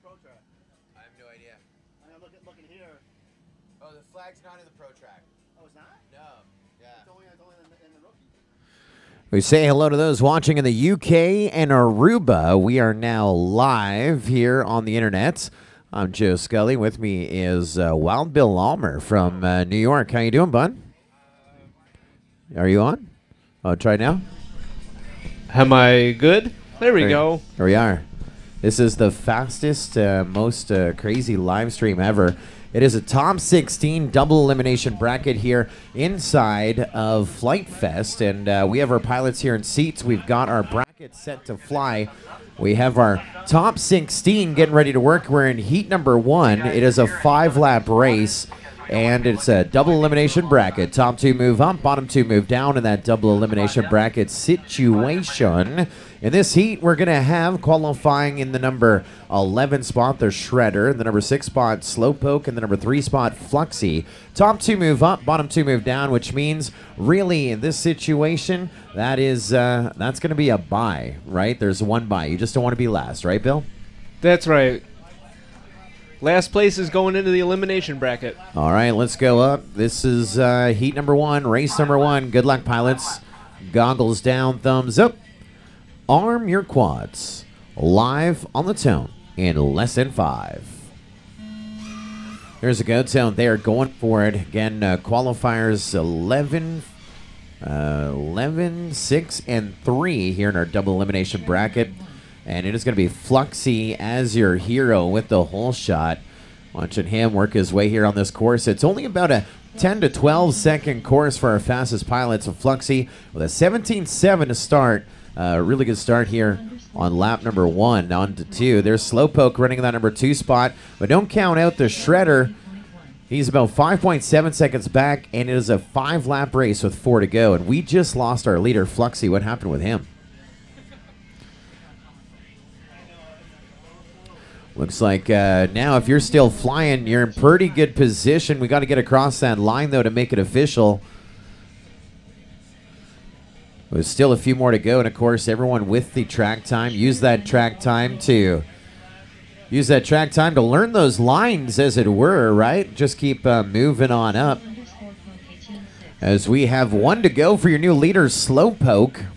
pro track? I have no idea. I'm looking here. Oh, the flag's not in the pro track. Oh, it's not? No. Yeah. It's only in the rookie. We say hello to those watching in the UK and Aruba. We are now live here on the internet. I'm Joe Scully. With me is Wild Bill Almer from New York. How you doing, bud? Are you on? Oh, try now. Am I good? There we go. Here we are. This is the fastest, most crazy live stream ever. It is a top 16 double elimination bracket here inside of FliteFest, and we have our pilots here in seats. We've got our bracket set to fly. We have our top 16 getting ready to work. We're in heat number 1. It is a 5-lap race, and it's a double elimination bracket. Top 2 move up, bottom 2 move down in that double elimination bracket situation. In this heat, we're going to have qualifying in the number 11 spot, the Shredder, the number 6 spot, Slowpoke, and the number 3 spot, Fluxy. Top 2 move up, bottom 2 move down, which means really in this situation, that is that's going to be a bye, right? There's one bye. You just don't want to be last, right, Bill? That's right. Last place is going into the elimination bracket. All right, let's go up. This is heat number 1, race number 1. Good luck, pilots. Goggles down, thumbs up. Arm your quads. Live on the tone in less than 5. There's a go tone. They are going for it. Again, qualifiers 11, 6, and 3 here in our double elimination bracket. And it is going to be Fluxy as your hero with the whole shot. Watching him work his way here on this course. It's only about a 10 to 12 second course for our fastest pilots. Of Fluxy with a 17.7 to start. Really good start here on lap number 1 on to 2. There's Slowpoke running in that number 2 spot. But don't count out the Shredder. He's about 5.7 seconds back, and it is a 5-lap race with 4 to go. And we just lost our leader, Fluxy. What happened with him? Looks like now if you're still flying, you're in pretty good position. We got to get across that line, though, to make it official. There's still a few more to go, and of course, everyone with the track time, use that track time to learn those lines, as it were, right? Just keep moving on up. As we have 1 to go for your new leader, Slowpoke.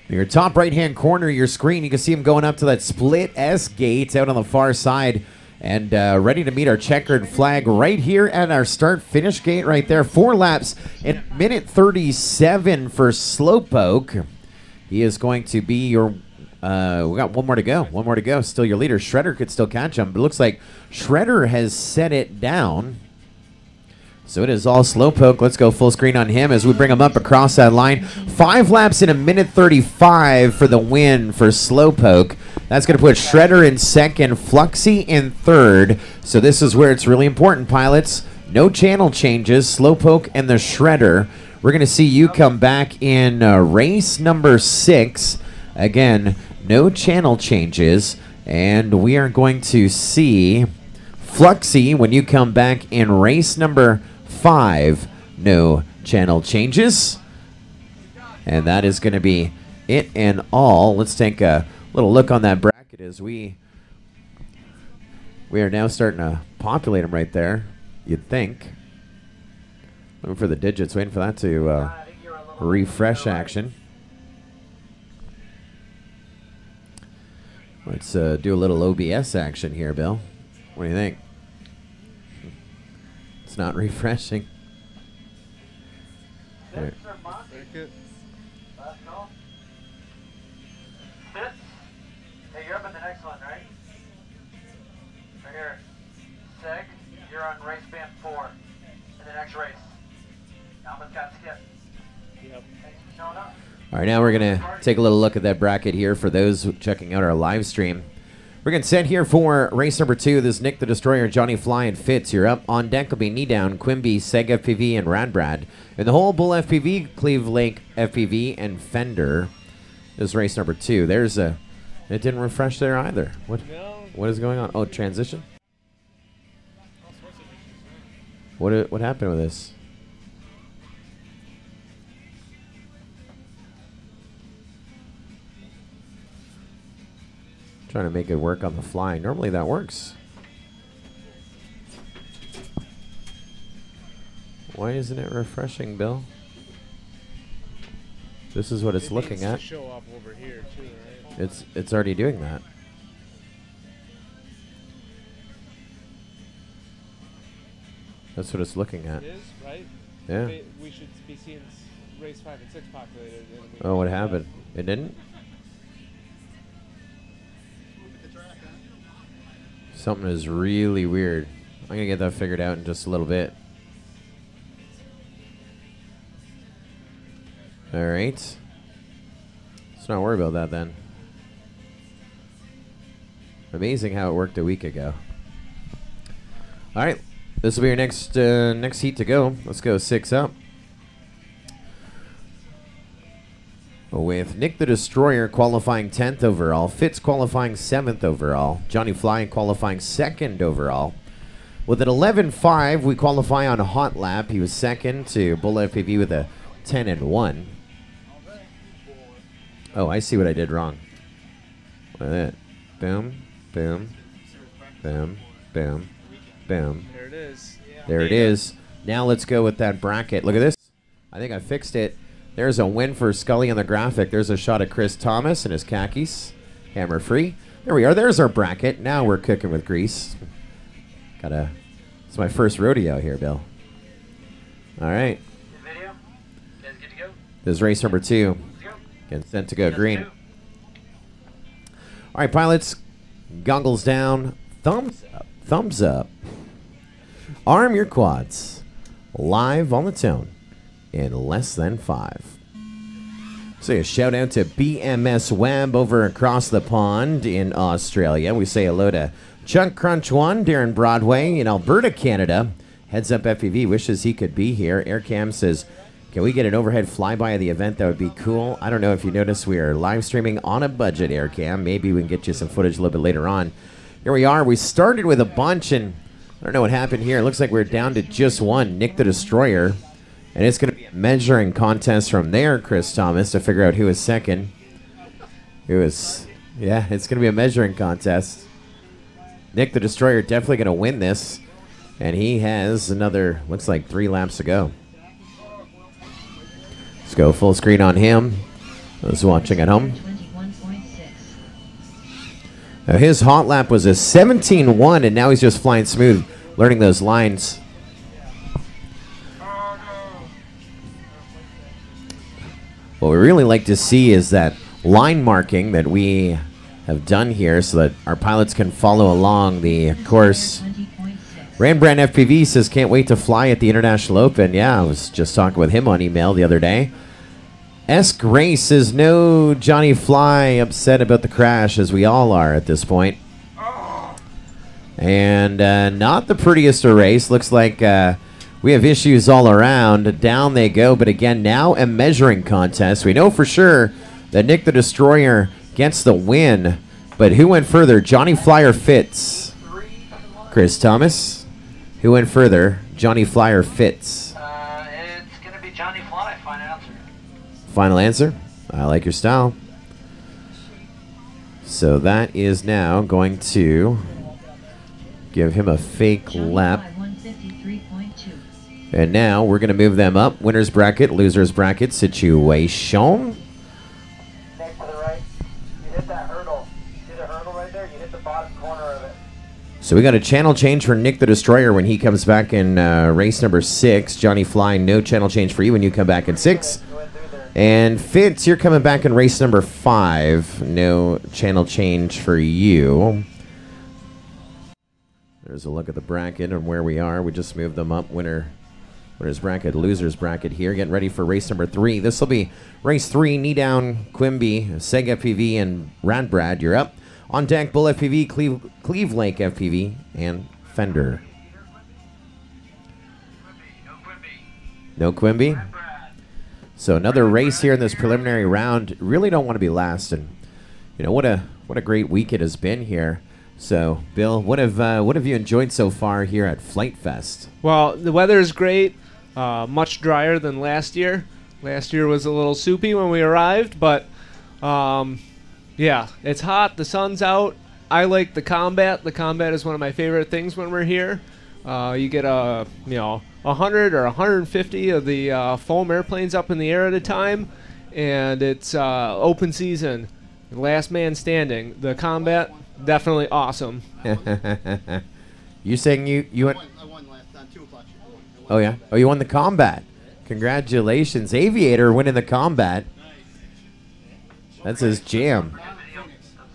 In your top right-hand corner of your screen, you can see him going up to that split S gate out on the far side. And ready to meet our checkered flag right here at our start-finish gate right there. 4 laps in minute 37 for Slowpoke. He is going to be your... we got 1 more to go. 1 more to go. Still your leader. Shredder could still catch him. But it looks like Shredder has set it down. So it is all Slowpoke. Let's go full screen on him as we bring him up across that line. 5 laps in a minute 35 for the win for Slowpoke. That's going to put Shredder in second, Fluxy in third. So this is where it's really important, pilots. No channel changes, Slowpoke and the Shredder. We're going to see you come back in race number 6. Again, no channel changes. And we are going to see Fluxy when you come back in race number 5. No channel changes. And that is going to be it and all. Let's take a little look on that bracket as we are now starting to populate them right there, you'd think. Looking for the digits, waiting for that to refresh action. Let's do a little OBS action here, Bill. What do you think? It's not refreshing. There. Hey, you're up in the next one, right? Right here. Seg, you're on race band 4 in the next race. Alma's got skip. Yep. Thanks for showing up. All right, now we're going to take a little look at that bracket here for those checking out our live stream. We're going to set here for race number 2. This is Nick the Destroyer, Johnny Fly, and Fitz. You're up. On deck will be Knee Down, Quimby, Seg FPV, and Radbrad. And the whole Bull FPV, Cleve Lake FPV, and Fender. This is race number 2. There's a... It didn't refresh there either. What is going on? Oh, transition? What happened with this? Trying to make it work on the fly. Normally that works. Why isn't it refreshing, Bill? This is what it's looking at. Show up over here too, right? It's already doing that. That's what it's looking at. It is, right? Yeah. We should be seeing race 5 and 6 populated. Oh, what happened? It didn't? Something is really weird. I'm going to get that figured out in just a little bit. All right. Let's not worry about that then. Amazing how it worked a week ago. All right. This will be your next heat to go. Let's go 6 up. With Nick the Destroyer qualifying 10th overall, Fitz qualifying 7th overall, Johnny Fly qualifying 2nd overall. With an 11.5, we qualify on a hot lap. He was 2nd to Bull FPV with a 10-1. Oh, I see what I did wrong. Look at that. Boom, boom, boom, boom, boom. There it is. There it is. Now let's go with that bracket. Look at this. I think I fixed it. There's a win for Scully on the graphic. There's a shot of Chris Thomas and his khakis. Hammer free. There we are. There's our bracket. Now we're cooking with grease. It's my first rodeo here, Bill. All right. Video? You guys good to go? This is race number 2. Let's go. Getting sent to go green. Two. All right, pilots. Goggles down. Thumbs up. Thumbs up. Arm your quads. Live on the tone in less than 5. Say a shout out to BMS Web over across the pond in Australia. We say hello to Chunk Crunch 1, Darren Broadway in Alberta, Canada. Heads Up FPV wishes he could be here. Aircam says, can we get an overhead flyby of the event? That would be cool. I don't know if you noticed, we are live streaming on a budget, Aircam. Maybe we can get you some footage a little bit later on. Here we are. We started with a bunch, and I don't know what happened here. It looks like we're down to just one, Nick the Destroyer. And it's going to be a measuring contest from there, Chris Thomas, to figure out who is second. Yeah, it's going to be a measuring contest. Nick the Destroyer definitely going to win this. And he has another, looks like 3 laps to go. Let's go full screen on him. Those watching at home. Now his hot lap was a 17.1, and now he's just flying smooth, learning those lines. What we really like to see is that line marking that we have done here so that our pilots can follow along the course. Rembrandt FPV says, can't wait to fly at the International Open. Yeah, I was just talking with him on email the other day. Esk Race says, no Johnny Fly, upset about the crash, as we all are at this point. And not the prettiest of race. Looks like we have issues all around. Down they go, but again, now a measuring contest. We know for sure that Nick the Destroyer gets the win, but who went further, Johnny Fly or Fitz? Chris Thomas? Who went further, Johnny Fly or Fitz? It's going to be Johnny Fly, final answer. Final answer? I like your style. So that is now going to give him a fake lap. And now we're going to move them up. Winner's bracket, loser's bracket situation. Next to the right, you hit that hurdle. See the hurdle right there? You hit the bottom corner of it. So we got a channel change for Nick the Destroyer when he comes back in race number 6. Johnny Fly, no channel change for you when you come back in 6. And Fitz, you're coming back in race number 5. No channel change for you. There's a look at the bracket and where we are. We just moved them up. Winner's bracket, loser's bracket here. Getting ready for race number 3. This will be race 3. Knee down, Quimby, Seg FPV, and Radbrad. You're up. On deck, Bull FPV, Cleve Lake FPV, and Fender. No Quimby. So another race here in this preliminary round. Really don't want to be last, and you know what a great week it has been here. So, Bill, what have you enjoyed so far here at FliteFest? Well, the weather is great. Much drier than last year. Last year was a little soupy when we arrived, but yeah, it's hot. The sun's out. I like the combat. The combat is one of my favorite things when we're here. You get 100 or 150 of the foam airplanes up in the air at a time, and it's open season, last man standing. The combat, definitely awesome. You saying you went? I won last on 2 o'clock. Oh yeah. Oh, you won the combat. Congratulations, Aviator, winning the combat. That's his jam. Thumbs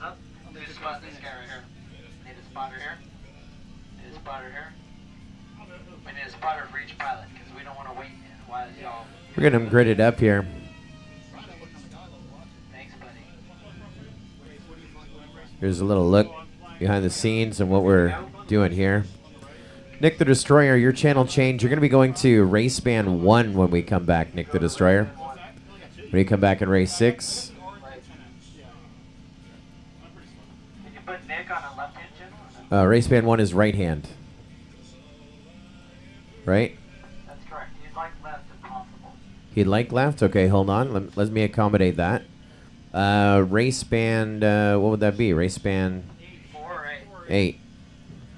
up. Need a spot this guy right here. Need a spotter here. Need a spotter here. We need a spotter for each pilot because we don't want to wait while y'all. We're getting him gridded up here. Thanks, buddy. Here's a little look behind the scenes and what we're doing here. Nick the Destroyer, your channel change. You're going to be going to race band 1 when we come back, Nick the Destroyer. When you come back in race 6. Did you put Nick on a left hand channel? Race band 1 is right hand. Right? That's correct. You'd like left if possible. He'd like left? Okay, hold on. Let me accommodate that. Race band, what would that be? Race band 4 or 8? 8.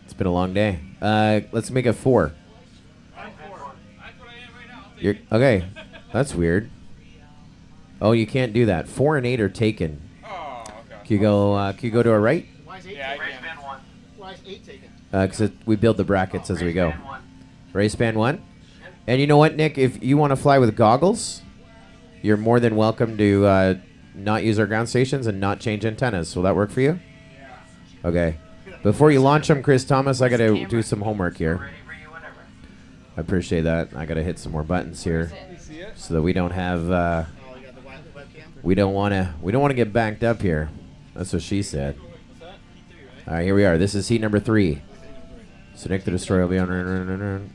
It's been a long day. Let's make it 4. You're, okay, that's weird. Oh, you can't do that. 4 and 8 are taken. Oh, okay. Can you go to a right? Why is 8 Yeah, I taken? Race band 1. Why is 8 taken? Because we build the brackets as we Race go. band 1. Race band 1. And you know what, Nick? If you want to fly with goggles, you're more than welcome to not use our ground stations and not change antennas. Will that work for you? Okay. Before you launch them, Chris Thomas, I got to do some homework here. Ready for you whenever. I appreciate that. I got to hit some more buttons here so that we don't have Oh, you got the webcam? we don't want to get backed up here. That's what she said. All right, here we are. This is heat number 3. So Nick the Destroyer will be on.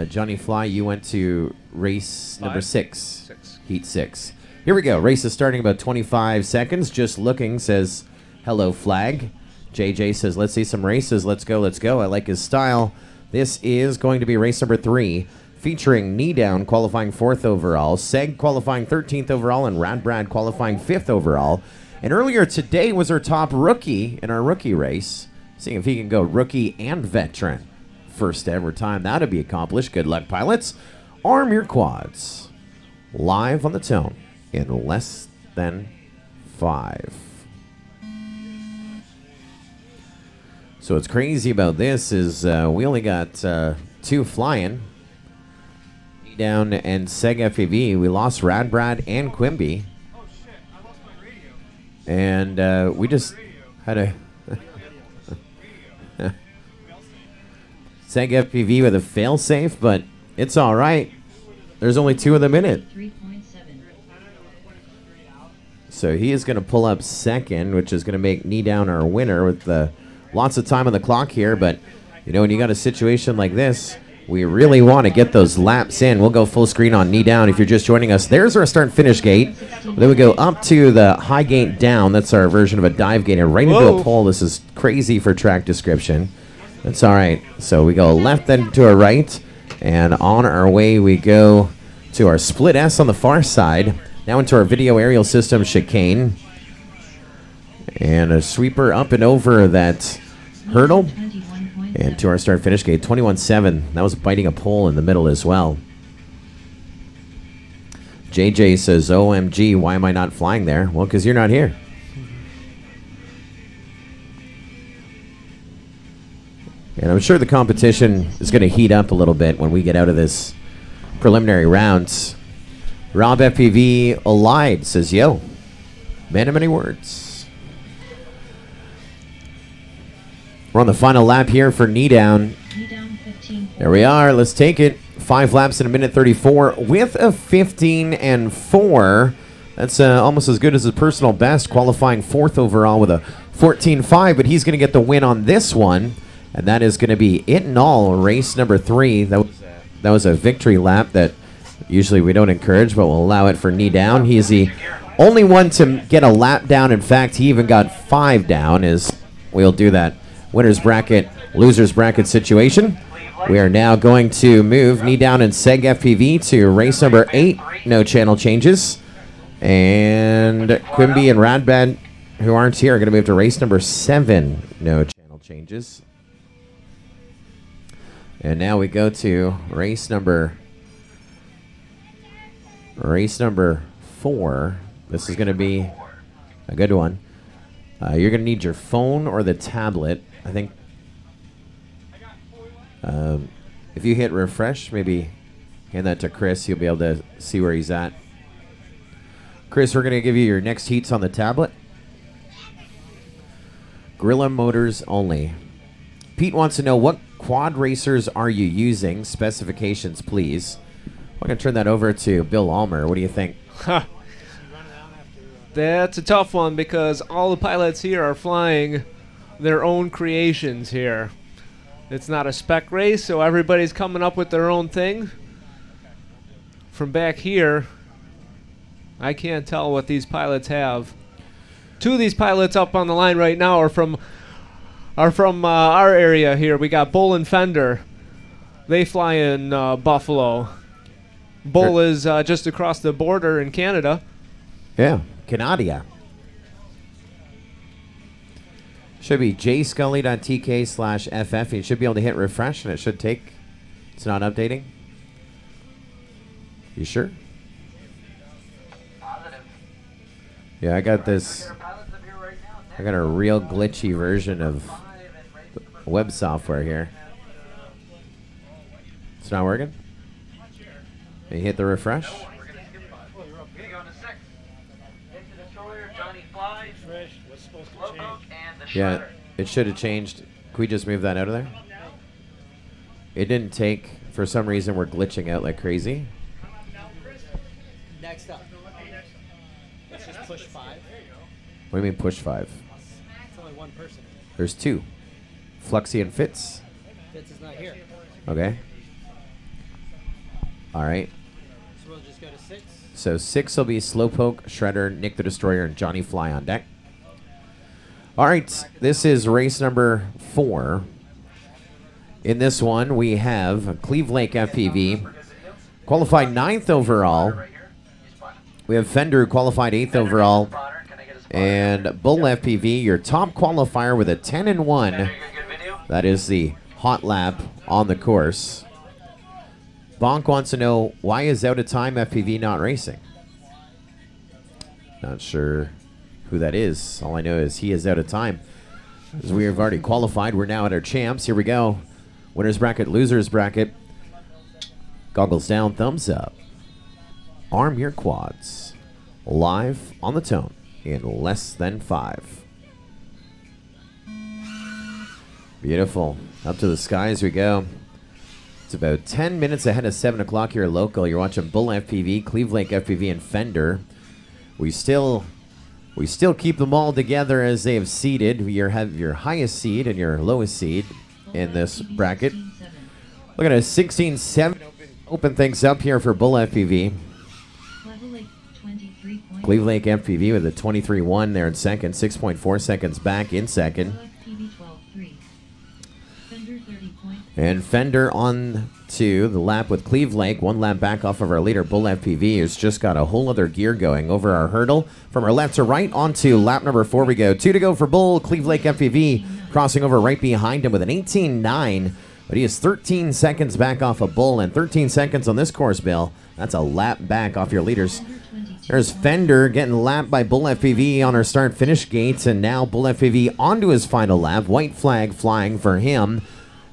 Johnny Fly, you went to race number 6. Heat 6. Here we go. Race is starting about 25 seconds. Just looking says, hello, flag. JJ says, let's see some races. Let's go, let's go. I like his style. This is going to be race number 3, featuring Knee Down qualifying 4th overall, Seg qualifying 13th overall, and Rad Brad qualifying 5th overall. And earlier today was our top rookie in our rookie race. Seeing if he can go rookie and veteran. First ever time that'll be accomplished. Good luck, pilots. Arm your quads. Live on the tone in less than 5. So what's crazy about this is we only got 2 flying. Down and Seg FPV. We lost Rad Brad and Quimby. Oh shit, I lost my radio. And we just had a Seg FPV with a failsafe, but it's all right. There's only 2 of them in it. 3.7. So he is going to pull up second, which is going to make Knee Down our winner with lots of time on the clock here. But, you know, when you got a situation like this, we really want to get those laps in. We'll go full screen on Knee Down if you're just joining us. There's our start and finish gate. Then we go up to the high gate down. That's our version of a dive gate. And right into a pole. This is crazy for track description. That's all right. So we go left then to our right. And on our way we go to our split S on the far side. Now into our video aerial system chicane. And a sweeper up and over that hurdle. And to our start finish gate, 21.7. That was biting a pole in the middle as well. JJ says, OMG, why am I not flying there? Well, because you're not here. And I'm sure the competition is going to heat up a little bit when we get out of this preliminary rounds. Rob FPV Allied says, yo, man of many words. We're on the final lap here for Knee Down. Knee Down 15. There we are. Let's take it. 5 laps in a minute 34 with a 15.4. That's almost as good as his personal best, qualifying 4th overall with a 14.5. But he's going to get the win on this one, and that is going to be it in all. Race number 3. That was a victory lap that usually we don't encourage, but we'll allow it for Knee Down. He is the only one to get a lap down. In fact, he even got 5 down. As we'll do that winner's bracket, loser's bracket situation. We are now going to move Knee Down and Seg FPV to race number 8. No channel changes. And Quimby and Radbad who aren't here are going to move to race number 7. No channel changes. And now we go to race number 4. This is going to be a good one. You're going to need your phone or the tablet. I think if you hit refresh, maybe hand that to Chris. You'll be able to see where he's at. Chris, we're going to give you your next heats on the tablet. Gorilla Motors only. Pete wants to know, what quad racers are you using? Specifications, please. I'm going to turn that over to Bill Almer. What do you think? That's a tough one because all the pilots here are flying their own creations here. It's not a spec race, so everybody's coming up with their own thing. From back here, I can't tell what these pilots have. 2 of these pilots up on the line right now are from our area here. We got Bull and Fender. They fly in Buffalo. Bull is just across the border in Canada. Yeah, Canada. Should be jscully.tk/ff. You should be able to hit refresh, and it should take. It's not updating. You sure? Positive. Yeah, I got this. I got a real glitchy version of web software here. It's not working? You hit the refresh? We're gonna go into 6. Hit the destroyer, Johnny Fly, Slowpoke, and the Yeah, Shredder. it should have changed. Can we just move that out of there? It didn't take. For some reason, we're glitching out like crazy. Next up. Let's just push 5. What do you mean push 5? It's only one person. There's 2. Fluxy and Fitz. Fitz is not here. Okay. All right. So we'll just go to 6. So 6 will be Slowpoke, Shredder, Nick the Destroyer, and Johnny Fly on deck. All right. This is race number 4. In this one, we have Cleve Lake FPV, qualified 9th overall. We have Fender, qualified 8th overall. And Bull FPV, your top qualifier with a 10-1. That is the hot lap on the course. Bonk wants to know, why is out of time FPV not racing? Not sure who that is. All I know is he is out of time. As we have already qualified, we're now at our champs. Here we go. Winners bracket, losers bracket. Goggles down, thumbs up. Arm your quads. Live on the tone in less than 5. Beautiful. Up to the sky as we go. It's about 10 minutes ahead of 7 o'clock here local. You're watching Bull FPV, Cleve Lake FPV, and Fender. We still keep them all together as they have seeded. You have your highest seed and your lowest seed in this bracket. Look at a 16-7. Open things up here for Bull FPV. Cleve Lake FPV with a 23-1 there in second. 6.4 seconds back in second. And Fender on to the lap with Cleve Lake. 1 lap back off of our leader, Bull FPV, who's just got a whole other gear going over our hurdle. From our left to right onto lap number 4 we go. 2 to go for Bull. Cleve Lake FPV crossing over right behind him with an 18-9. But he is 13 seconds back off of Bull, and 13 seconds on this course, Bill. That's a lap back off your leaders. There's Fender getting lapped by Bull FPV on our start-finish gates, and now Bull FPV onto his final lap. White flag flying for him.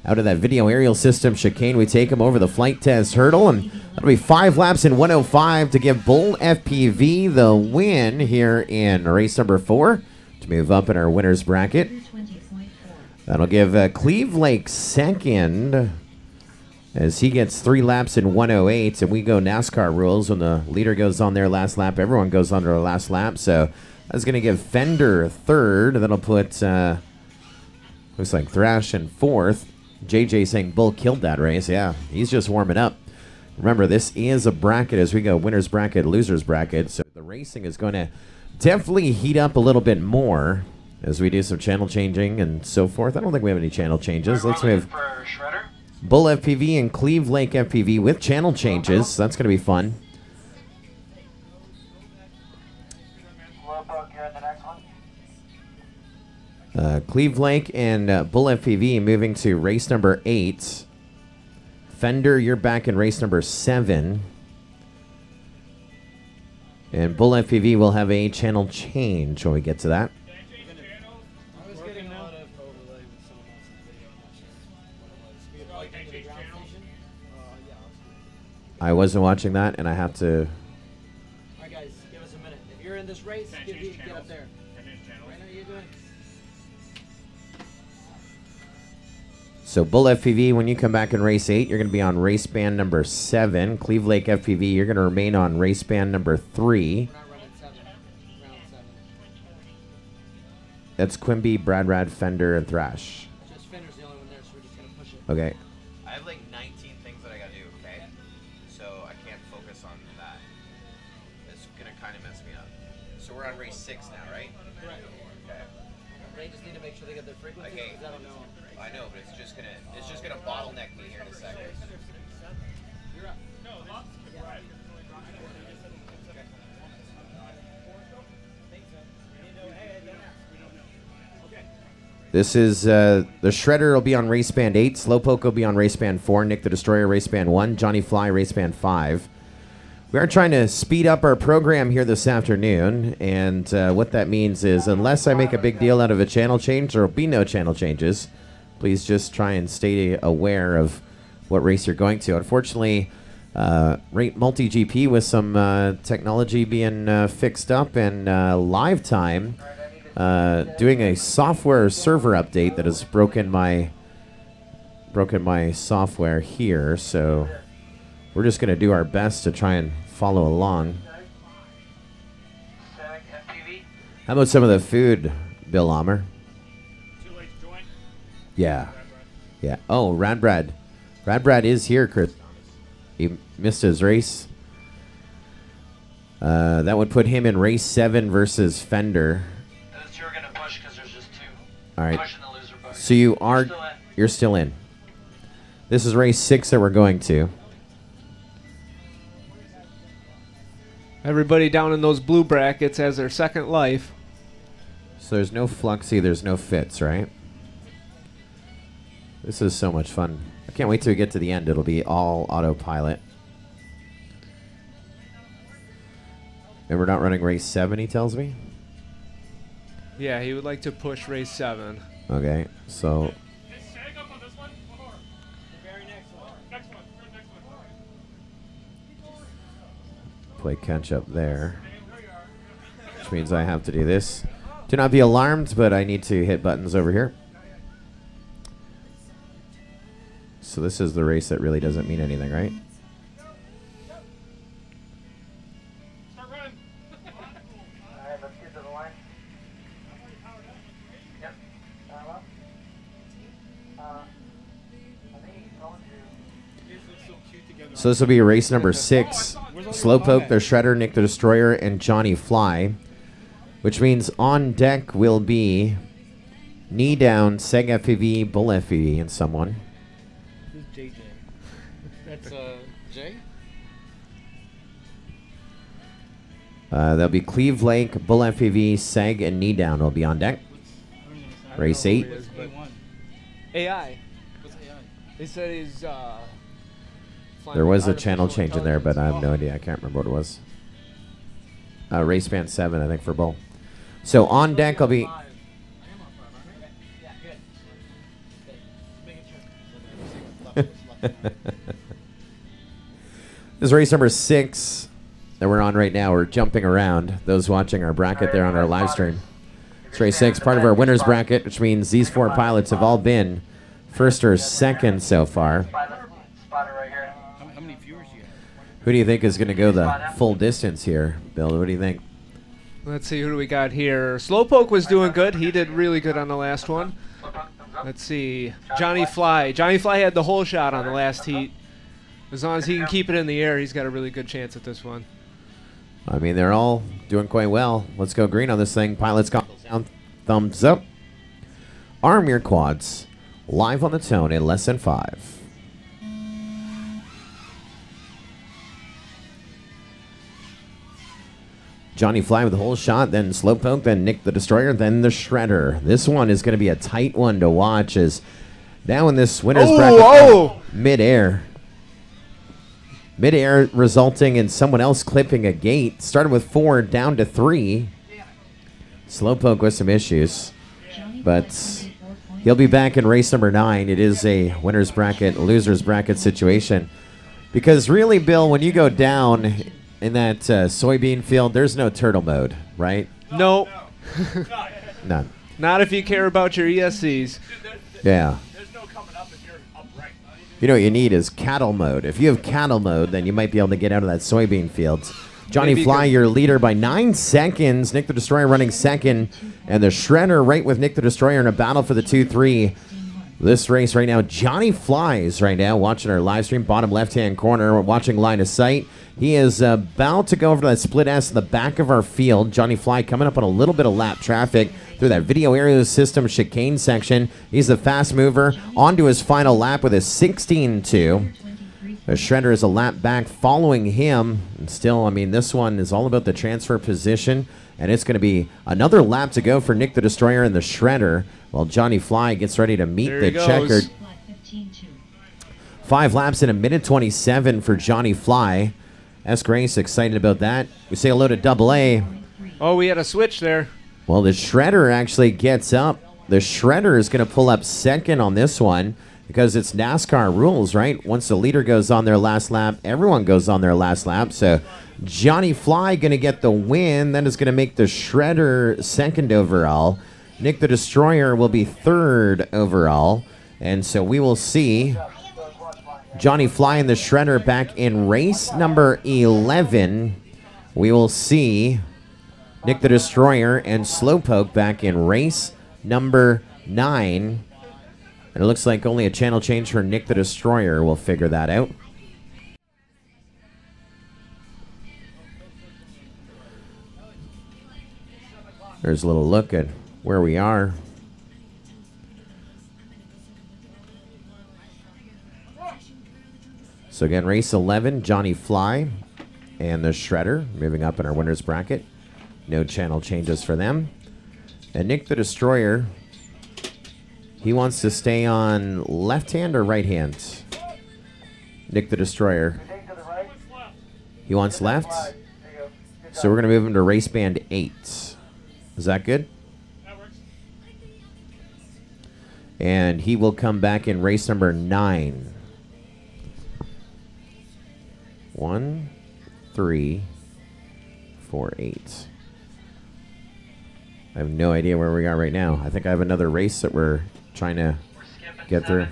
Out of that video aerial system chicane, we take him over the flight test hurdle, and that'll be 5 laps in 1:05 to give Bull FPV the win here in race number 4 to move up in our winners bracket. That'll give Cleve Lake second as he gets 3 laps in 1:08, and we go NASCAR rules. When the leader goes on their last lap, everyone goes on their last lap, so that's going to give Fender third. That'll put, looks like Thrash in 4th. JJ saying Bull killed that race. Yeah, he's just warming up. Remember, this is a bracket as we go winners bracket, losers bracket, so the racing is going to definitely heat up a little bit more as we do some channel changing and so forth. I don't think we have any channel changes. Let's move Bull FPV and Cleve Lake FPV with channel changes. That's going to be fun. Slowpoke, you're in the next one. Cleve Lake and Bull FPV moving to race number 8. Fender, you're back in race number 7. And Bull FPV will have a channel change when we get to that. I was getting a lot of overlay with someone else's video. I'm not sure what it was. We had into the ground station. Yeah, I wasn't watching that, and I have to... Alright guys, give us a minute. If you're in this race, get up there. Right now you're doing. So Bull FPV, when you come back in race 8, you're going to be on race band number 7. Cleve Lake FPV, you're going to remain on race band number 3. We're not running 7. Round 7. That's Quimby, Bradrad, Fender, and Thrash. Just Fender's the only one there, so we're just gonna push it. Okay. I have like 19 things that I gotta do, okay? So I can't focus on that. It's gonna kind of mess me up. So we're on race 6 now, right? Correct. Okay. They just need to make sure they get their frequency. Okay. Because I don't know. I know, but it's just gonna bottleneck me here in a second. You're up. This is the Shredder will be on race band 8. Slowpoke will be on race band 4. Nick the Destroyer, race band 1. Johnny Fly, race band 5. We are trying to speed up our program here this afternoon, and what that means is unless I make a big deal out of a channel change, there will be no channel changes. Please just try and stay aware of what race you're going to. Unfortunately, MultiGP with some technology being fixed up and live time doing a software server update that has broken my software here, so we're just going to do our best to try and follow along. How about some of the food, Bill Almer? Yeah. Yeah. Oh, Radbrad. Radbrad is here, Chris. He missed his race. That would put him in race 7 versus Fender. Those two are going to push because there's just 2. All right. Pushing the loser bucket. So you're still in. This is race 6 that we're going to. Everybody down in those blue brackets has their second life. So there's no Fluxy, there's no Fitz, right? This is so much fun. I can't wait till we get to the end. It'll be all autopilot. And we're not running race 7, he tells me? Yeah, he would like to push race 7. Okay, so... play catch up there. Which means I have to do this. Do not be alarmed, but I need to hit buttons over here. So this is the race that really doesn't mean anything, right? Alright, let's get to the line. Yep. Up. I think he's going to. So this will be race number 6. Slowpoke, the Shredder, Nick the Destroyer, and Johnny Fly. Which means on deck will be Knee Down, Seg FPV, Bull FPV, and someone. Who's JJ? That's Jay? There'll be Cleve Lake, Bull FPV, Seg, and Knee Down will be on deck. Race 8. AI. What's AI? They said he's There was a channel change in there, but I have no idea. I can't remember what it was. Race band 7, I think, for Bull. So on deck will be... I am on 5, aren't I? Yeah, good. Just making sure. This is race number 6 that we're on right now. We're jumping around. Those watching our bracket there on our live stream. It's race 6, part of our winner's bracket, which means these 4 pilots have all been first or second so far. Spotter right here. How many viewers do you have? Who do you think is going to go the full distance here, Bill? What do you think? Let's see, who do we got here? Slowpoke was doing good. He did really good on the last one. Let's see. Johnny Fly. Johnny Fly had the whole shot on the last heat. As long as he can keep it in the air, he's got a really good chance at this one. I mean, they're all doing quite well. Let's go green on this thing. Pilots goggles down, thumbs up. Arm your quads. Live on the tone in less than 5. Johnny Fly with the whole shot, then Slowpoke, then Nick the Destroyer, then the Shredder. This one is going to be a tight one to watch as now in this winner's bracket, midair. Midair resulting in someone else clipping a gate. Started with 4, down to 3. Slowpoke with some issues, but he'll be back in race number 9. It is a winner's bracket, loser's bracket situation. Because really, Bill, when you go down in that soybean field, there's no turtle mode, right? No. None. Not if you care about your ESCs. Yeah. There's no coming up if you're upright. You know what you need is cattle mode. If you have cattle mode, then you might be able to get out of that soybean field. Johnny Maybe Fly, your leader by 9 seconds. Nick the Destroyer running second. And the Shredder right with Nick the Destroyer in a battle for the 2-3. This race right now, Johnny Flies right now watching our live stream, bottom left-hand corner. We're watching line of sight. He is about to go over to that split S in the back of our field. Johnny Fly coming up on a little bit of lap traffic through that video area system chicane section. He's the fast mover onto his final lap with a 16-2. The Shredder is a lap back following him. And still, I mean, this one is all about the transfer position. And it's going to be another lap to go for Nick the Destroyer and the Shredder while Johnny Fly gets ready to meet the checkered. 5 laps in 1:27 for Johnny Fly. S. Grace excited about that. We say hello to Double A. Oh, we had a switch there. Well, the Shredder actually gets up. The Shredder is going to pull up second on this one because it's NASCAR rules, right? Once the leader goes on their last lap, everyone goes on their last lap. So Johnny Fly going to get the win. That is going to make the Shredder second overall. Nick the Destroyer will be third overall. And so we will see Johnny Fly and the Shredder back in race number 11. We will see Nick the Destroyer and Slowpoke back in race number 9. And it looks like only a channel change for Nick the Destroyer will figure that out. There's a little look at where we are. So again, race 11, Johnny Fly and the Shredder moving up in our winner's bracket. No channel changes for them. And Nick the Destroyer, he wants to stay on left hand or right hand? Nick the Destroyer. He wants left. So we're going to move him to race band 8. Is that good? And he will come back in race number 9. 1, 3, 4, 8. I have no idea where we are right now. I think I have another race that we're trying to get through.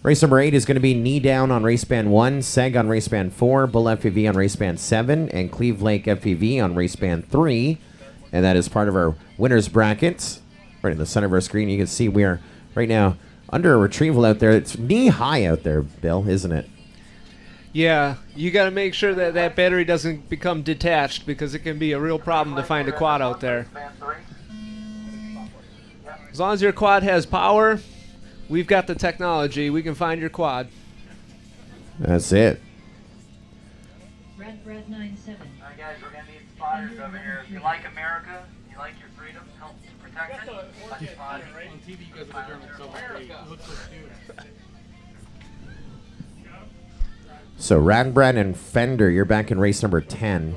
Race number 8 is going to be Knee Down on race band 1, Seg on race band 4, Bull FPV on race band 7, and Cleve Lake FPV on race band 3. And that is part of our winner's brackets. Right in the center of our screen, you can see we are right now under a retrieval out there. It's knee high out there, Bill, isn't it? Yeah, you got to make sure that that battery doesn't become detached because it can be a real problem to find a quad out there. As long as your quad has power, we've got the technology. We can find your quad. That's it. Red 97. All right, guys, we're going to need spotters over here. If you like America, you like your freedom, help protect it, let's spot it. On TV, you guys are German, so it looks like dude. So Radbrad and Fender, you're back in race number 10.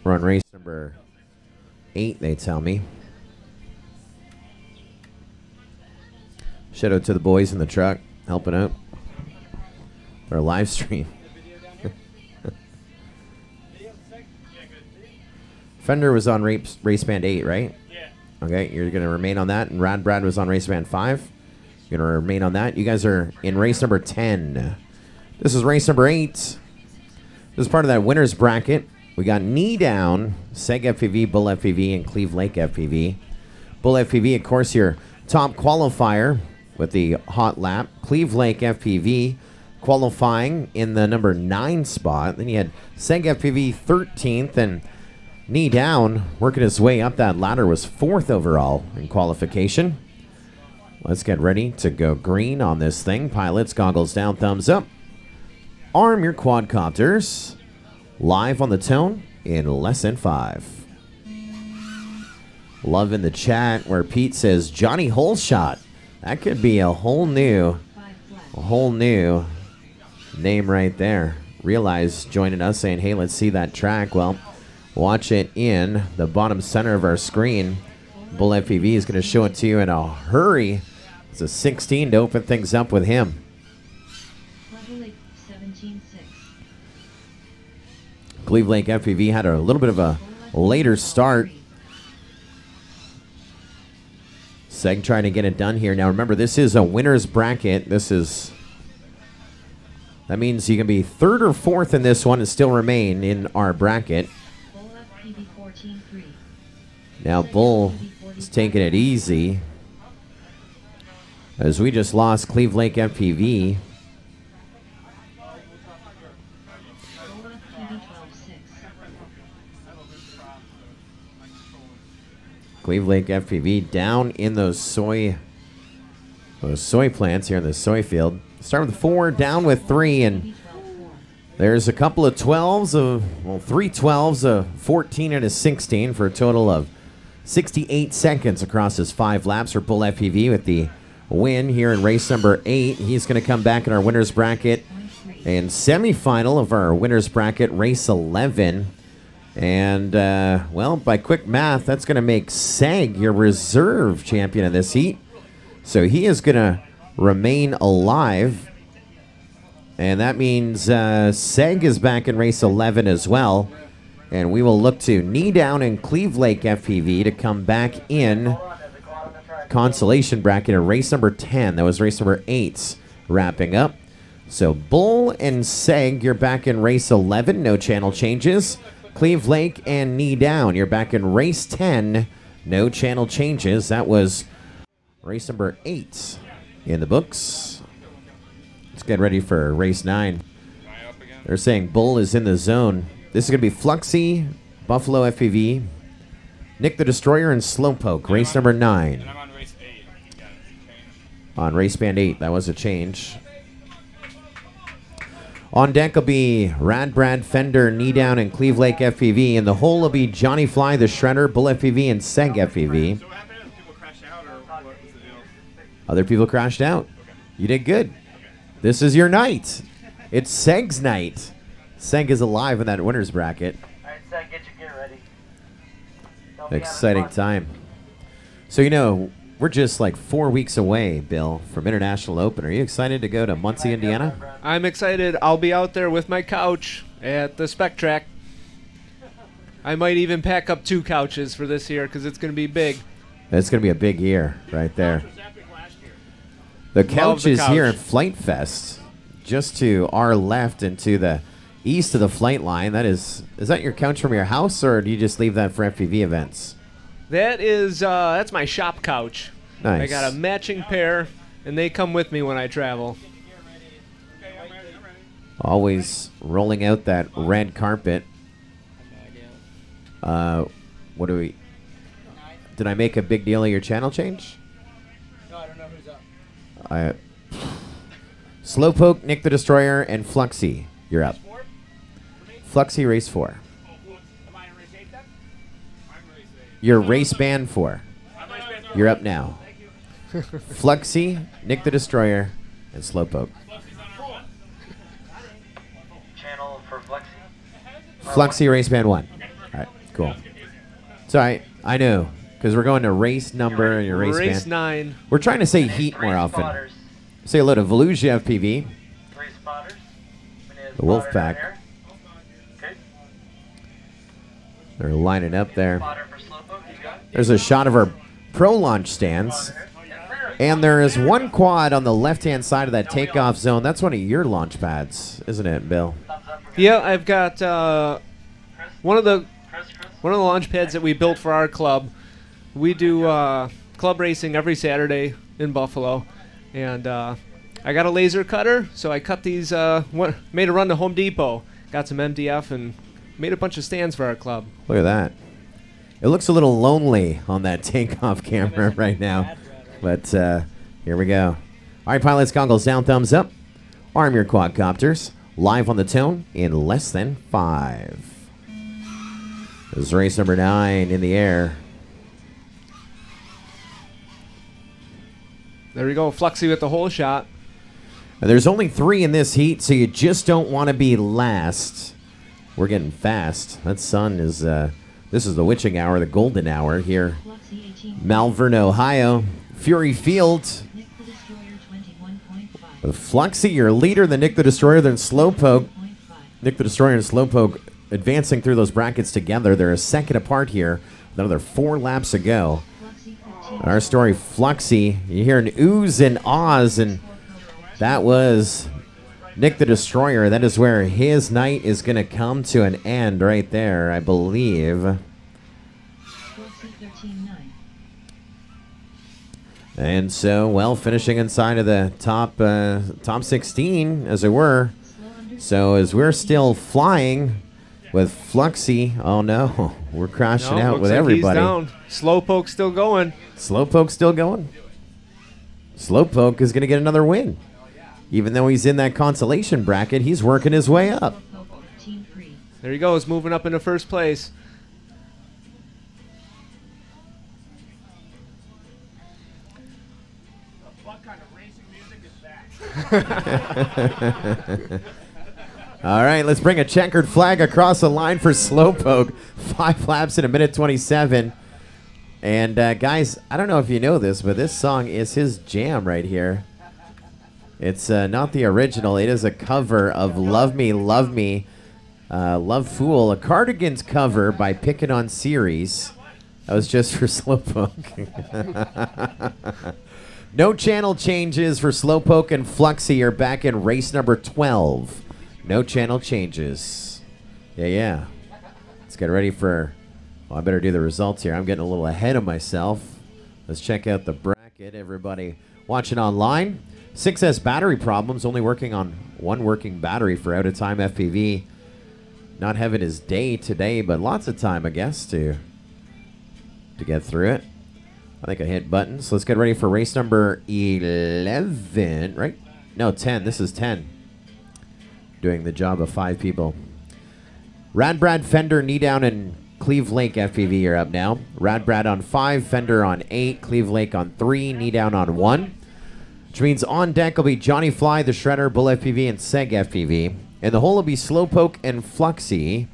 We're on race number 8, they tell me. Shout out to the boys in the truck helping out. Our live stream. Fender was on race band 8, right? Yeah. Okay, you're going to remain on that. And Radbrad was on race band 5. You're going to remain on that. You guys are in race number 10. This is race number 8. This is part of that winner's bracket. We got Knee Down, Seg FPV, Bull FPV, and Cleve Lake FPV. Bull FPV, of course, your top qualifier with the hot lap. Cleve Lake FPV qualifying in the number 9 spot. Then you had Seg FPV 13th, and Knee Down working his way up that ladder was 4th overall in qualification. Let's get ready to go green on this thing. Pilots, goggles down, thumbs up. Arm your quadcopters. Live on the tone in less than 5. Love in the chat where Pete says Johnny Holeshot. That could be a whole new name right there. Realize joining us saying, hey, let's see that track. Well, watch it in the bottom center of our screen. Bull FPV is going to show it to you in a hurry. It's a 16 to open things up with him. Cleve Lake FPV had a little bit of a later start. Seg trying to get it done here. Now remember, this is a winner's bracket. That means you can be 3rd or 4th in this one and still remain in our bracket. Now Bull is taking it easy, as we just lost Cleve Lake FPV. Cleve Lake FPV down in those soy plants here in the soy field. Start with 4, down with 3, and there's a couple of 12s of, well, 3 12s, a 14 and a 16 for a total of 68 seconds across his 5 laps for Bull FPV with the win here in race number 8. He's going to come back in our winner's bracket and semifinal of our winner's bracket, race 11. And, well, by quick math, that's going to make Seg your reserve champion of this heat. So he is going to remain alive. And that means Seg is back in race 11 as well. And we will look to Knee Down and Cleve Lake FPV to come back in consolation bracket in race number 10. That was race number 8 wrapping up. So Bull and Seg, you're back in race 11. No channel changes. Cleve Lake and Knee Down, you're back in race 10. No channel changes. That was race number 8 in the books. Let's get ready for race 9. They're saying Bull is in the zone. This is going to be Fluxy, Buffalo FPV, Nick the Destroyer, and Slowpoke. Race number 9. And I'm on race 8. On race band 8, that was a change. On deck will be Rad Brad, Fender, Knee Down, and Cleve Lake FPV. In the hole will be Johnny Fly, the Shredder, Bull FPV, and Seg FPV. So what happened? People crashed out, or what was the deal? Other people crashed out. Okay. You did good. Okay. This is your night. It's Seg's night. Seg is alive in that winner's bracket. All right, Seg, get your gear ready. Don't be Exciting having fun. time. So, you know, we're just like 4 weeks away, Bill, from International Open. Are you excited to go to Muncie, Indiana? I'm excited. I'll be out there with my couch at the Spec Track. I might even pack up 2 couches for this year because it's going to be big. It's going to be a big year right there. Was epic last year. The Love couch the is here couch. at Flite Fest, just to our left and to the east of the flight line. That is that your couch from your house, or do you just leave that for FPV events? That is, that's my shop couch. Nice. I got a matching pair, and they come with me when I travel. Okay, I'm ready. I'm ready. Always rolling out that red carpet. What do we... Did I make a big deal of your channel change? No, I don't know who's up. Slowpoke, Nick the Destroyer, and Fluxy. You're up. 4? For me? Fluxy, race 4. Oh, am I in race 8 then? I'm race 8. You're race band 4. I'm race 8. You're up now. Fluxy, Nick the Destroyer, and Slowpoke. Channel for Flexi. Fluxy, race band 1. All right, cool. So I know, because we're going to race number and your race Race band. 9. We're trying to say heat more often. Spotters. Say hello to Volusia FPV. 3 spotters. We need a The wolf spotter pack. down here. Okay. They're lining up there. Spotter for Slowpoke. You got it. There's a shot of our pro launch stands. And there is one quad on the left-hand side of that takeoff zone. That's one of your launch pads, isn't it, Bill? Thumbs up for Yeah, I've got one of the Chris. launch pads that we built for our club. We do club racing every Saturday in Buffalo, and I got a laser cutter, so I cut these. Made a run to Home Depot, got some MDF, and made a bunch of stands for our club. Look at that. It looks a little lonely on that takeoff camera right now. But here we go. All right, pilots, goggles down, thumbs up. Arm your quadcopters. live on the tone in less than 5. This is race number 9 in the air. There we go, Fluxy with the hole shot. And there's only 3 in this heat, so you just don't want to be last. We're getting fast. That sun is, this is the witching hour, the golden hour here. Malvern, Ohio. Fury Field. With Fluxy, your leader, then Nick the Destroyer, then Slowpoke. Nick the Destroyer and Slowpoke advancing through those brackets together. They're a second apart here. Another 4 laps to go. Our story, Fluxy. You hear an oohs and ahs, and that was Nick the Destroyer. That is where his night is going to come to an end right there, I believe. And so, well, finishing inside of the top 16, as it were. So as we're still flying with Fluxy, oh no, we're crashing out with everybody. He's down. Slowpoke still going. Slowpoke still going. Slowpoke is going to get another win. Even though he's in that consolation bracket, he's working his way up. There he goes, moving up into first place. What kind of racing music is that? All right, let's bring a checkered flag across the line for Slowpoke. 5 laps in 1:27. And guys, I don't know if you know this, but this song is his jam right here. It's not the original. It is a cover of Love Me, Love Me, Love Fool, a Cardigans cover by Pickin' on Series. That was just for Slowpoke. No channel changes for Slowpoke and Fluxy are back in race number 12. No channel changes. Yeah. Let's get ready for... Well, I better do the results here. I'm getting a little ahead of myself. Let's check out the bracket. Everybody watching online. 6S battery problems. Only working on 1 working battery for out of time FPV. Not having his day today, but lots of time, I guess, to get through it. I think I hit buttons. Let's get ready for race number 11, right? No, 10. This is 10. Doing the job of 5 people. Radbrad, Fender, Knee Down, and Cleve Lake FPV are up now. Radbrad on 5, Fender on 8, Cleve Lake on 3, Knee Down on 1. Which means on deck will be Johnny Fly, the Shredder, Bull FPV, and Seg FPV. And the hole will be Slowpoke and Fluxy.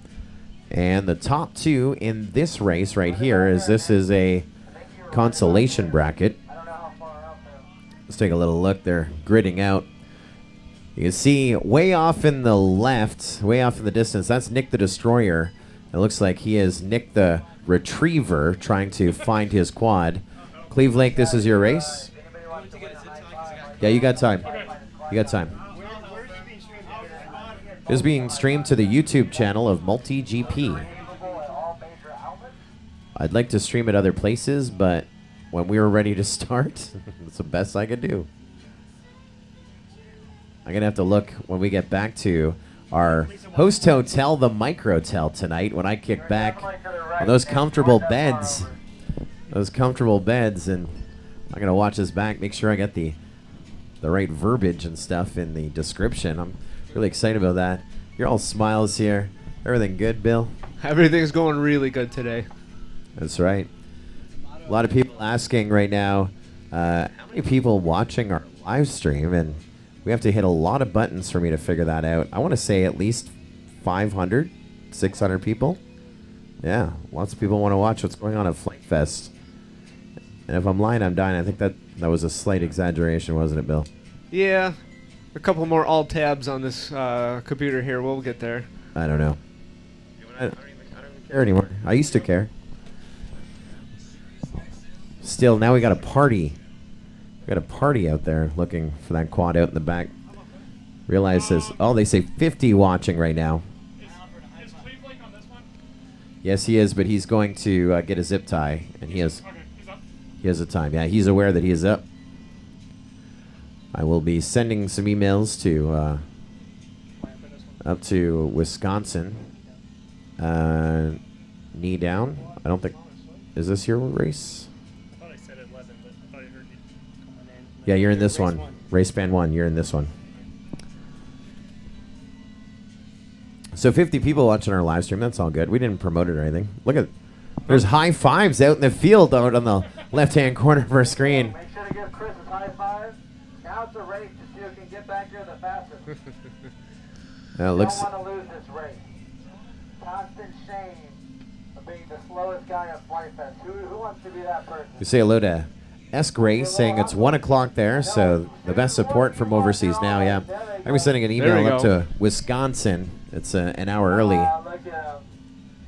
And the top 2 in this race right here is this is a consolation bracket. Let's take a little look. They're gridding out. You can see way off in the left, way off in the distance, that's Nick the Destroyer. It looks like he is Nick the Retriever trying to find his quad. Cleve Lake, this is your race? Yeah, you got time. You got time. This is being streamed to the YouTube channel of MultiGP. I'd like to stream at other places, but when we were ready to start, it's the best I could do. I'm going to have to look when we get back to our host hotel, the Microtel, tonight when I kick back on those comfortable beds. Those comfortable beds, and I'm going to watch this back, make sure I got the right verbiage and stuff in the description. I'm really excited about that. You're all smiles here. Everything good, Bill? Everything's going really good today. That's right. A lot of people asking right now, how many people watching our live stream, and we have to hit a lot of buttons for me to figure that out. I want to say at least 500, 600 people. Yeah, lots of people want to watch what's going on at FliteFest. And if I'm lying, I'm dying. I think that was a slight exaggeration, wasn't it, Bill? Yeah. A couple more alt tabs on this computer here. We'll get there. I don't know. I don't even care anymore. I used to care. Still, now we got a party. We got a party out there looking for that quad out in the back. Realize this. Oh, they say 50 watching right now. Is Cleve Lake on this one? Yes, he is, but he's going to get a zip tie, and he has. Okay, he's up. He has a time. Yeah, he's aware that he is up. I will be sending some emails to up to Wisconsin. Knee down. I don't think. Is this your race? I thought I said 11, but I thought I heard you coming in. Yeah, you're in this one. Race band 1. You're in this one. So 50 people watching our live stream. That's all good. We didn't promote it or anything. Look at, there's high fives out in the field out on the left-hand corner of our screen. Make sure to give Chris a high five. Now it's a race to see who can get back here the fastest. Looks. Don't want to lose this race. Constant shame of being the slowest guy at FliteFest. Who wants to be that person? We say hello to Esk Racing. It's 1 o'clock there, so the best support from overseas now. Yeah, I'm be sending an email up to Wisconsin. It's an hour early.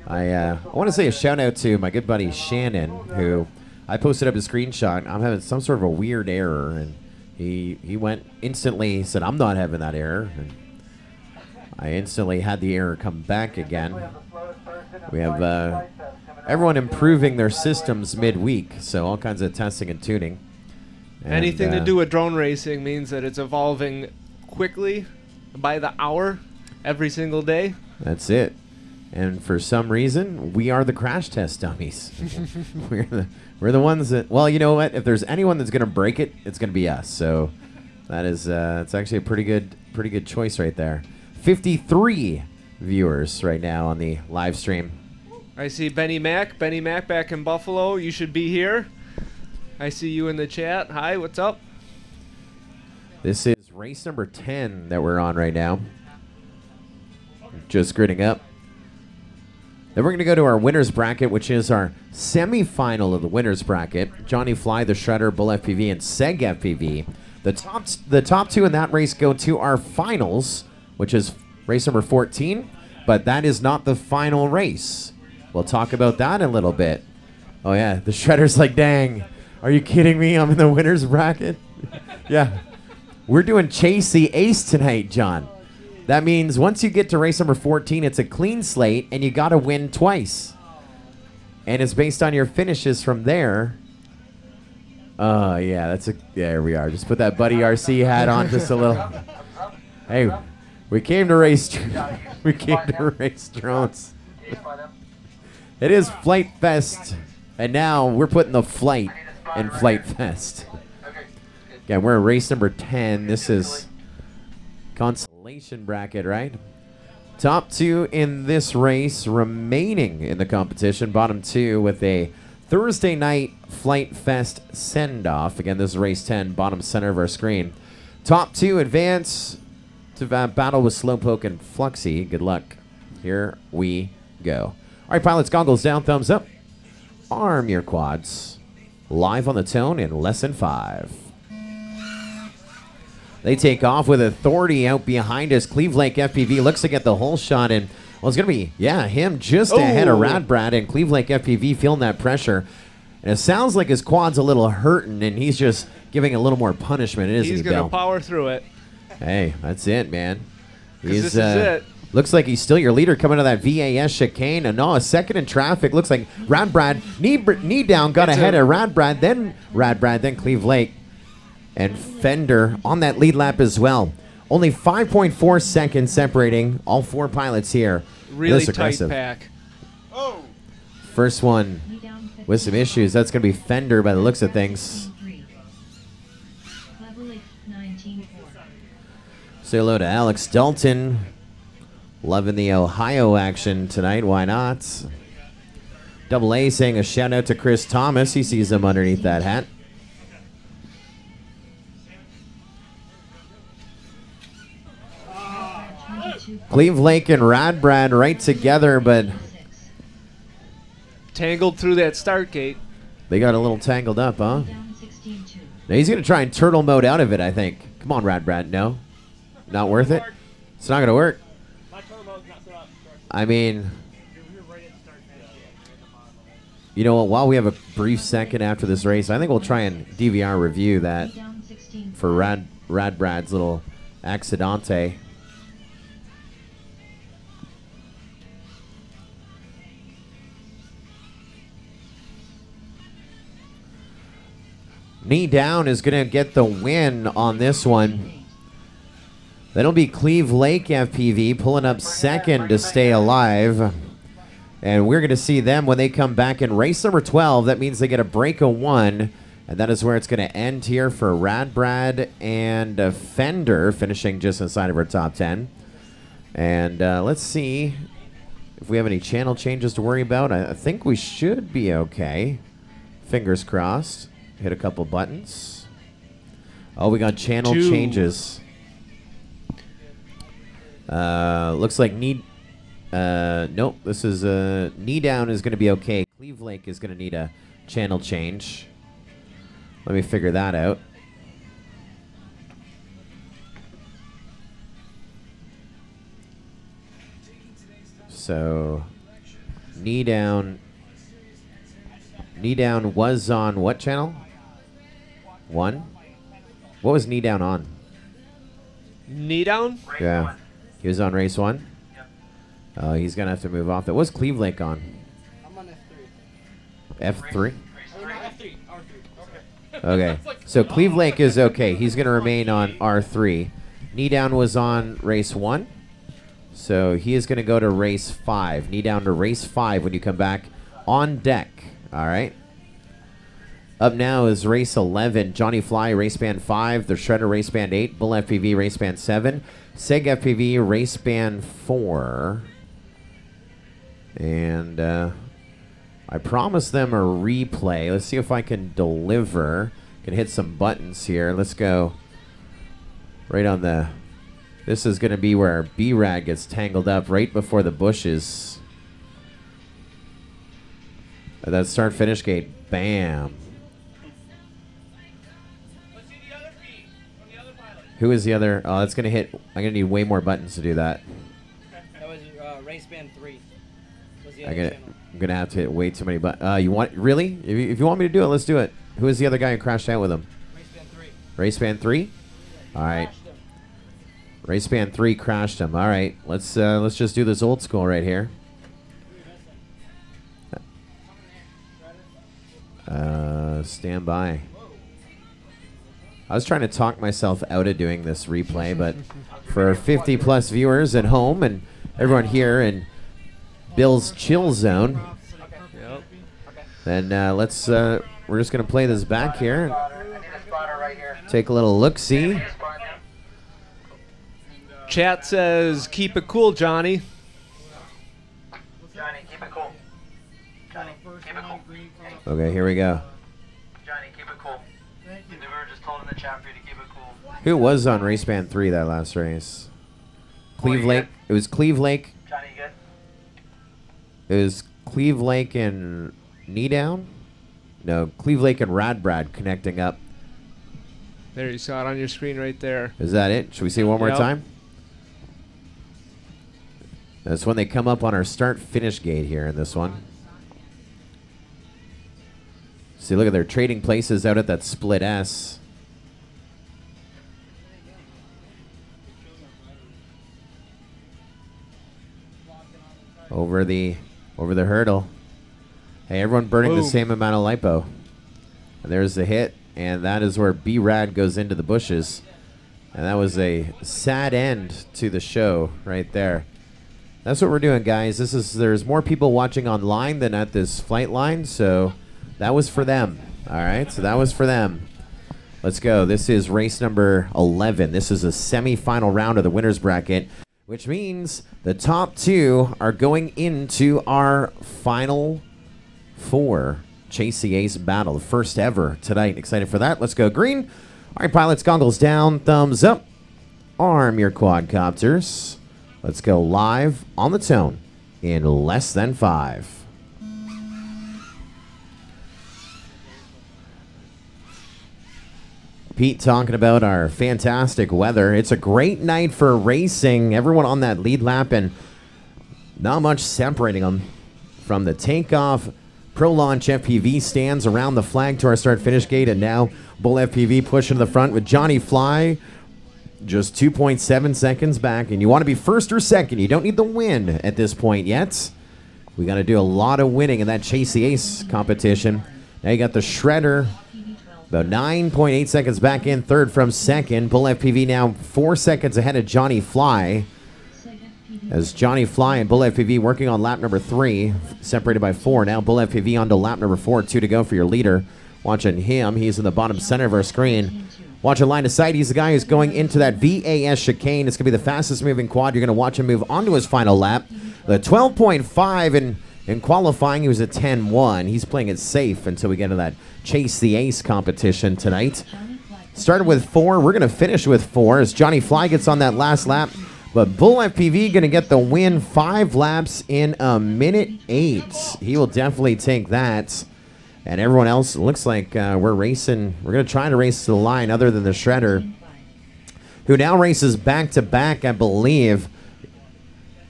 I want to say a shout out to my good buddy Shannon, who I posted up a screenshot. I'm having some sort of a weird error, and he went instantly, said I'm not having that error, and I instantly had the error come back again. We have everyone improving their systems midweek, so all kinds of testing and tuning. And, anything to do with drone racing means that it's evolving quickly by the hour every single day. That's it. And for some reason, we are the crash test dummies. we're the ones that, well, you know what? If there's anyone that's going to break it, it's going to be us. So that is it's actually a pretty good choice right there. 53 viewers right now on the live stream. I see Benny Mac back in Buffalo. You should be here. I see you in the chat. Hi, what's up? This is race number 10 that we're on right now. Just gridding up. Then we're going to go to our winner's bracket, which is our semi-final of the winner's bracket. Johnny Fly, the Shredder, Bull FPV, and Seg FPV. The top two in that race go to our finals, which is race number 14, but that is not the final race. We'll talk about that in a little bit. Oh yeah, the Shredder's like, dang, are you kidding me? I'm in the winner's bracket. Yeah, we're doing Chase the Ace tonight, John. That means once you get to race number 14, it's a clean slate, and you got to win twice. And it's based on your finishes from there. Yeah, there we are. Just put that Buddy RC hat on just a little. Hey, we came to race. We came to race drones. It is Flite Fest, and now we're putting the flight in Flite Fest. Yeah, we're in race number 10. This is consolation bracket, right? Top two in this race remaining in the competition. Bottom two with a Thursday night Flite Fest send-off. Again, this is race 10, bottom center of our screen. Top two advance to battle with Slowpoke and Fluxy. Good luck. Here we go. All right, pilots, goggles down, thumbs up. Arm your quads. Live on the tone in less than 5. They take off with authority out behind us. Cleve Lake FPV looks to get the whole shot in. Well, it's going to be, yeah, him just ahead of Rad Brad, and Cleve Lake FPV feeling that pressure. And it sounds like his quad's a little hurting, and he's just giving a little more punishment, isn't he, He's going to power through it. Hey, that's it, man. This is it. Looks like he's still your leader coming to that VAS chicane. And no, a second in traffic. Looks like Rad Brad, knee down, got ahead of Rad Brad, then Cleve Lake. And Fender on that lead lap as well. Only 5.4 seconds separating all four pilots here. Really tight pack. Oh. First one with some issues. That's going to be Fender by the looks of things. Say hello to Alex Dalton. Loving the Ohio action tonight. Why not? Double A saying a shout out to Chris Thomas. He sees him underneath that hat. Cleve Lake and Rad Brad right together, but tangled through that start gate. They got a little tangled up, huh? Now he's going to try and turtle mode out of it, I think. Come on, Rad Brad. No? Not worth it? It's not going to work. I mean, you know what? While we have a brief second after this race, I think we'll try and DVR review that for Rad Brad's little accidente. Knee down is going to get the win on this one. That'll be Cleve Lake FPV pulling up second to stay alive. And we're going to see them when they come back in race number 12. That means they get a break of 1. And that is where it's going to end here for Rad Brad and Fender, finishing just inside of our top 10. And let's see if we have any channel changes to worry about. I think we should be okay. Fingers crossed. Hit a couple buttons. Oh, we got channel changes. Looks like nope, this is knee down is going to be okay. Cleve Lake is going to need a channel change. Let me figure that out. So knee down was on what channel? 1? What was knee down on? Knee down? Yeah. He was on race 1? Yep. He's going to have to move off that. What's Cleve Lake on? I'm on F3? F3. F3, R3. Okay. Okay. So Cleve Lake is okay. He's going to remain on R3. Knee down was on race 1. So he is going to go to race 5. Knee down to race 5 when you come back on deck. All right. Up now is race 11. Johnny Fly, race band 5. The Shredder, race band 8. Bull FPV, race band 7. Seg FPV, race band 4. And I promised them a replay. Let's see if I can deliver. Can hit some buttons here. Let's go right on the... This is going to be where B-Rad gets tangled up right before the bushes. At that start-finish gate. Bam. Let's see the other feed from the other pilot. Who is the other? Oh, that's going to hit. I'm going to need way more buttons to do that. That was race band 3. Was the I'm other channel. going to have to hit way too many buttons. You want... Really? If you want me to do it, let's do it. Who is the other guy who crashed out with him? Race band 3. Race band 3? All right. Race band 3 crashed him. All right, let's just do this old school right here. Stand by. I was trying to talk myself out of doing this replay, but for 50+ viewers at home and everyone here in Bill's chill zone, then let's. We're just gonna play this back here. Take a little look-see. Chat says, keep it cool, Johnny. Johnny, keep it cool. Johnny, keep it cool. Okay, here we go. Johnny, keep it cool. We were just told in the chat for you to keep it cool. Who was on race band 3 that last race? Cleve Lake. It was Cleve Lake. Johnny, you good? It was Cleve Lake and Knee Down? No, Cleve Lake and Radbrad connecting up. There, you saw it on your screen right there. Is that it? Should we see it one more Yep. time? That's when they come up on our start-finish gate here in this one. See, look at their trading places out at that split S. Over the hurdle. Hey, everyone burning the Boom. same amount of lipo. And there's the hit, and that is where B-Rad goes into the bushes. And that was a sad end to the show right there. That's what we're doing, guys. There's more people watching online than at this flight line, so that was for them. All right, so that was for them. Let's go. This is race number 11. This is a semi-final round of the winner's bracket, which means the top 2 are going into our final 4 Chase the Ace battle, the first ever tonight. Excited for that. Let's go green. All right, pilots, goggles down, thumbs up. Arm your quadcopters. Let's go live on the tone in less than 5. Pete talking about our fantastic weather. It's a great night for racing. Everyone on that lead lap and not much separating them from the takeoff Pro Launch FPV stands around the flag to our start-finish gate, and now Bull FPV pushing to the front with Johnny Fly just 2.7 seconds back. And you want to be first or second. You don't need the win at this point yet. We got to do a lot of winning in that Chase the Ace competition. Now you got the Shredder about 9.8 seconds back in third from second. Bull FPV now 4 seconds ahead of Johnny Fly. As Johnny Fly and Bull FPV working on lap number 3, separated by 4. Now Bull FPV on to lap number 4, 2 to go for your leader. Watching him, he's in the bottom center of our screen. Watching line of sight, he's the guy who's going into that VAS chicane. It's going to be the fastest moving quad. You're going to watch him move onto his final lap. The 12.5 in qualifying, he was a 10-1. He's playing it safe until we get to that Chase the Ace competition tonight. Started with 4. We're going to finish with 4 as Johnny Fly gets on that last lap. But Bull FPV going to get the win, 5 laps in a minute 8. He will definitely take that. And everyone else, looks like we're racing. We're going to try to race to the line other than the Shredder, who now races back-to-back, I believe.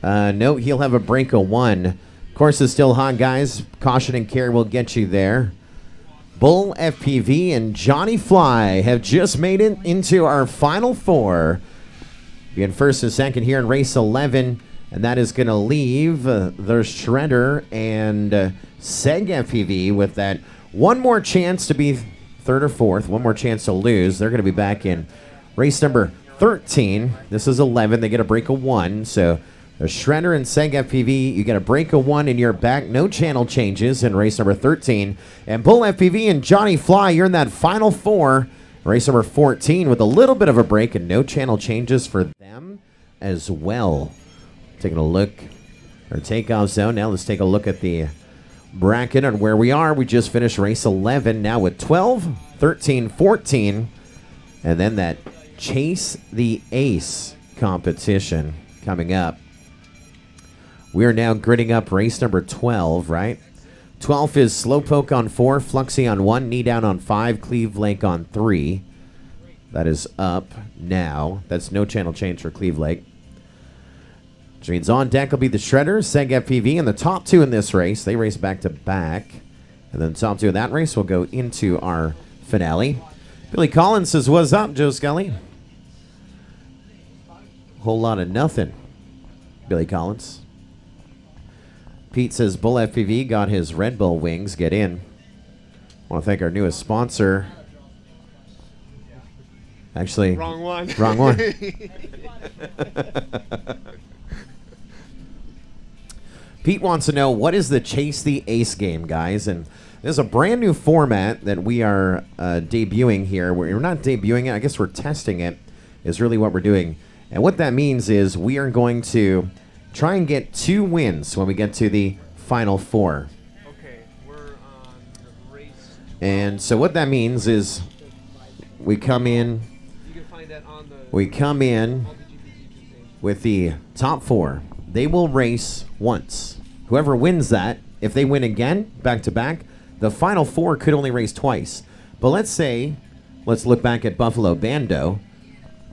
No, he'll have a break of 1. Course is still hot, guys. Caution and care will get you there. Bull FPV and Johnny Fly have just made it into our final 4. Being first and second here in race 11, and that is going to leave the Shredder and Seg FPV with that one more chance to be third or fourth, one more chance to lose. They're going to be back in race number 13. This is 11. They get a break of 1. So the Shredder and Seg FPV, you get a break of 1 and you're back. No channel changes in race number 13. And Bull FPV and Johnny Fly, you're in that final 4. Race number 14 with a little bit of a break and no channel changes for them as well. Taking a look, our takeoff zone. Now let's take a look at the bracket on where we are. We just finished race 11 now with 12, 13, 14, and then that Chase the Ace competition coming up. We are now gridding up race number 12, right? 12 is Slowpoke on 4, Fluxy on 1, Knee Down on 5, Cleve Lake on 3. That is up now. That's no channel change for Cleve Lake. Which means on deck will be the Shredder, Seg FPV, and the top 2 in this race. They race back to back. And then the top 2 in that race will go into our finale. Billy Collins says, "What's up, Joe Scully?" Whole lot of nothing, Billy Collins. Pete says Bull FPV got his Red Bull wings. Get in. I want to thank our newest sponsor. Actually, Wrong one. Wrong one. Pete wants to know, what is the Chase the Ace game, guys? And there's a brand new format that we are debuting here. We're not debuting it. I guess we're testing it is really what we're doing. And what that means is we are going to try and get 2 wins when we get to the final 4. Okay, we're on race 12. And so what that means is we come in. You can find that on the We come in MultiGP page. with the top 4. They will race once. Whoever wins that, if they win again, back to back, the final 4 could only race twice. But let's look back at Buffalo Bando.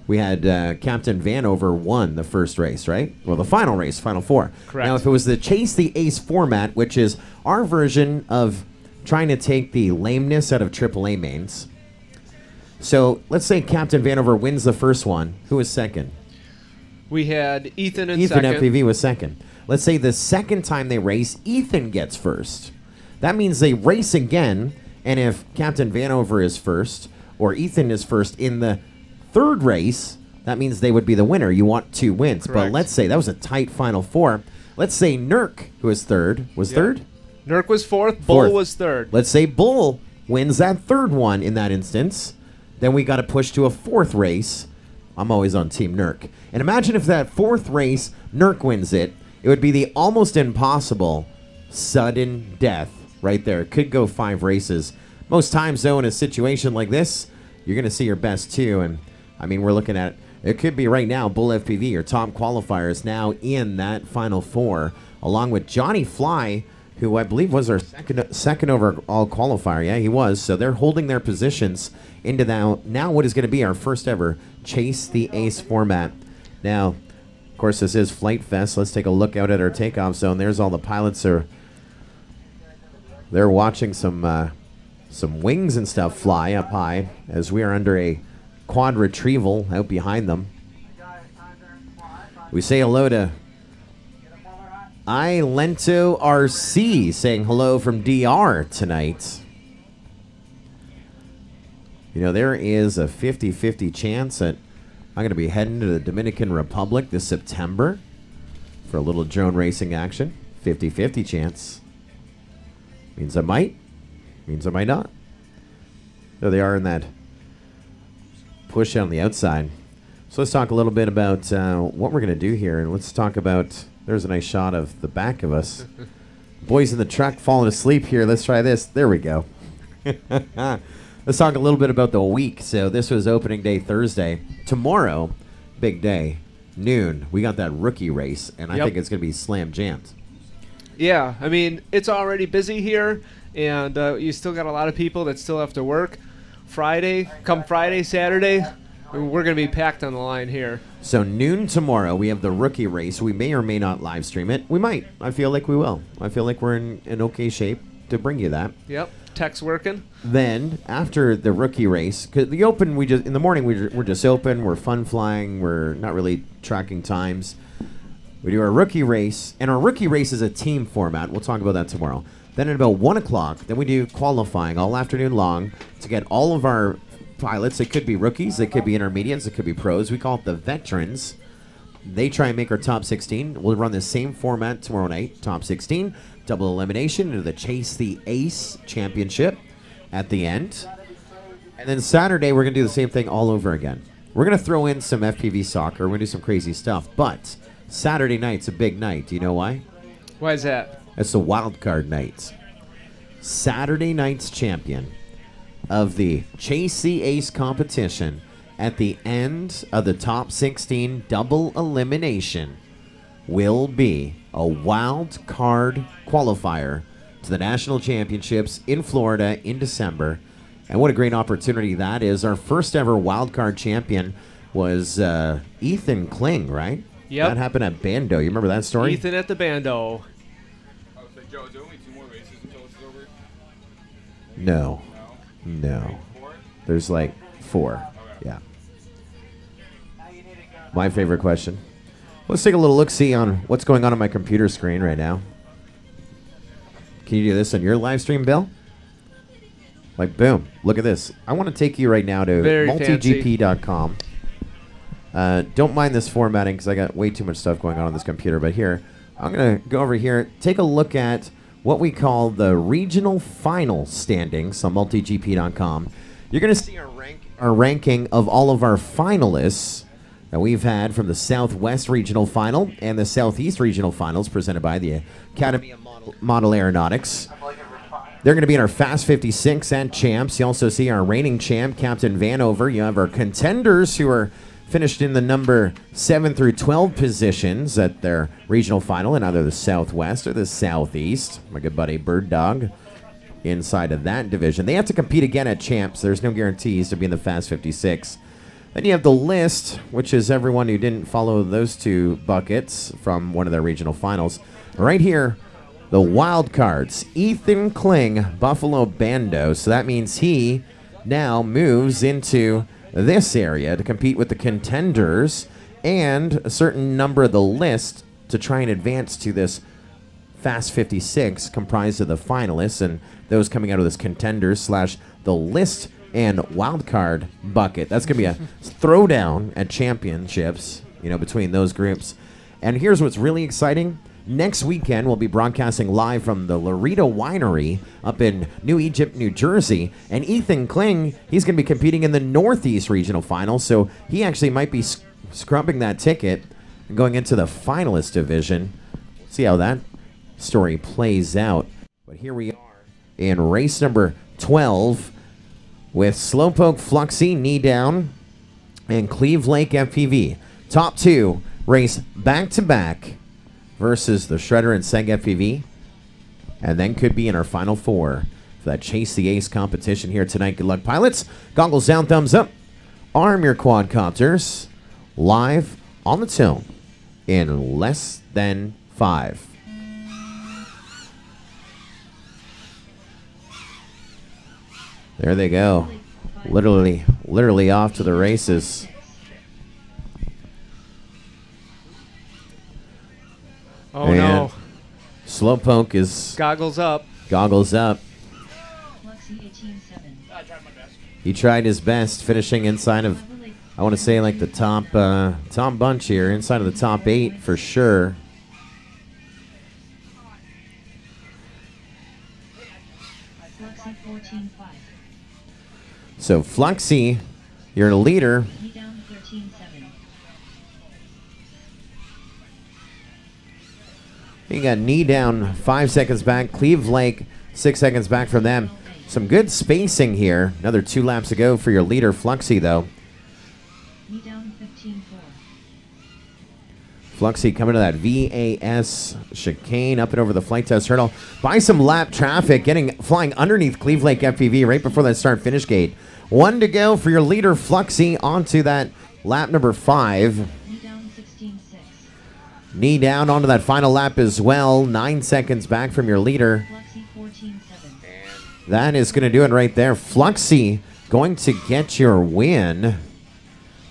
We had Captain Vanover won the first race, right? Well, the final race, final 4. Correct. Now, if it was the Chase the Ace format, which is our version of trying to take the lameness out of AAA mains. So let's say Captain Vanover wins the first one. Who was second? We had Ethan in Ethan second. FPV was second. Let's say the second time they race, Ethan gets first. That means they race again, and if Captain Vanover is first, or Ethan is first in the third race, that means they would be the winner. You want 2 wins. Correct. But let's say that was a tight final 4. Let's say Nurk, who was third, was third? Nurk was fourth. Bull was third. Let's say Bull wins that third one in that instance. Then we got to push to a 4th race. I'm always on Team Nurk. And imagine if that 4th race, Nurk wins it. It would be the almost impossible sudden death right there. It could go 5 races. Most times, though, in a situation like this, you're going to see your best 2. And, I mean, we're looking at, it could be right now, Bull FPV, your top qualifier, is now in that final 4, along with Johnny Fly, who I believe was our second overall qualifier. Yeah, he was. So they're holding their positions into now what is going to be our first ever Chase the Ace format. Now, of course, this is FliteFest. Let's take a look out at our takeoff zone. There's all the pilots. They're watching some wings and stuff fly up high as we are under a quad retrieval out behind them. We say hello to Lento RC saying hello from DR tonight. You know, there is a 50-50 chance that I'm going to be heading to the Dominican Republic this September for a little drone racing action. 50-50 chance. Means I might. Means I might not. There they are in that push on the outside. So let's talk a little bit about what we're going to do here. And let's talk about, there's a nice shot of the back of us. Boys in the truck falling asleep here. Let's try this. There we go. Let's talk a little bit about the week. So this was opening day Thursday. Tomorrow, big day, noon. We got that rookie race, and I think it's going to be slam jammed. Yeah, I mean, it's already busy here, and you still got a lot of people that still have to work. Friday, Saturday, we're going to be packed on the line here. So noon tomorrow, we have the rookie race. We may or may not live stream it. We might. I feel like we will. I feel like we're in okay shape to bring you that. Yep, tech's working. Then after the rookie race, because the open, in the morning we're just open. We're fun flying. We're not really tracking times. We do our rookie race, and our rookie race is a team format. We'll talk about that tomorrow. Then at about 1 o'clock, then we do qualifying all afternoon long to get all of our pilots. It could be rookies, it could be intermediates, it could be pros. We call it the veterans. They try and make our top 16. We'll run the same format tomorrow night, top 16, double elimination into the Chase the Ace Championship at the end. And then Saturday, we're going to do the same thing all over again. We're going to throw in some FPV soccer. We're going to do some crazy stuff, but Saturday night's a big night. Do you know why? Why is that? It's the wild card night. Saturday night's champion of the Chase the Ace competition at the end of the top 16 double elimination will be a wild card qualifier to the national championships in Florida in December. And what a great opportunity that is. Our first ever wild card champion was Ethan Kling, right? Yep. That happened at Bando. You remember that story? Ethan at the Bando. I was like, Joe, is there only 2 more races until it's over? No. No. 4? There's like 4. Okay. Yeah. My favorite question. Let's take a little look-see on what's going on my computer screen right now. Can you do this on your live stream, Bill? Like, boom. Look at this. I want to take you right now to multigp.com. Don't mind this formatting because I got way too much stuff going on this computer. But here, I'm going to go over here, take a look at what we call the regional final standings on multigp.com. You're going to see our ranking of all of our finalists that we've had from the Southwest Regional Final and the Southeast Regional Finals presented by the Academy of Model Aeronautics. They're going to be in our Fast 56 and champs. You also see our reigning champ, Captain Vanover. You have our contenders who are finished in the number 7 through 12 positions at their regional final in either the Southwest or the Southeast. My good buddy Bird Dog inside of that division. They have to compete again at champs. There's no guarantees to be in the Fast 56. Then you have the list, which is everyone who didn't follow those 2 buckets from one of their regional finals. Right here, the wild cards. Ethan Kling, Buffalo Bando. So that means he now moves into this area to compete with the contenders and a certain number of the list to try and advance to this Fast 56 comprised of the finalists and those coming out of this contenders / the list and wildcard bucket. That's going to be a throwdown at championships, between those groups. And here's what's really exciting. Next weekend, we'll be broadcasting live from the Laredo Winery up in New Egypt, New Jersey. And Ethan Kling, he's going to be competing in the Northeast Regional Final, so he actually might be scrubbing that ticket and going into the finalist division. See how that story plays out. But here we are in race number 12 with Slowpoke Fluxy, Knee Down, and Cleve Lake FPV. Top 2 race back-to-back versus the Shredder and Seg FPV, and then could be in our final 4 for that Chase the Ace competition here tonight. Good luck, pilots. Goggles down, thumbs up. Arm your quadcopters. Live on the tone in less than 5. There they go. Literally off to the races. Oh, and no. Slowpoke is... Goggles up. Goggles up. He tried his best, finishing inside of, I want to say, like the top bunch here, inside of the top 8 for sure. So Fluxy your leader. Knee down 13-7. You got knee down 5 seconds back. Cleve Lake 6 seconds back from them. Some good spacing here. Another 2 laps to go for your leader, Fluxy, though. Knee down 15-4. Fluxy coming to that VAS chicane up and over the flight test hurdle. By some lap traffic, flying underneath Cleve Lake FPV right before that start-finish gate. 1 to go for your leader, Fluxy, onto that lap number 5. Knee down 16-6. Knee down onto that final lap as well. 9 seconds back from your leader. Fluxy 14-7. That is going to do it right there. Fluxy going to get your win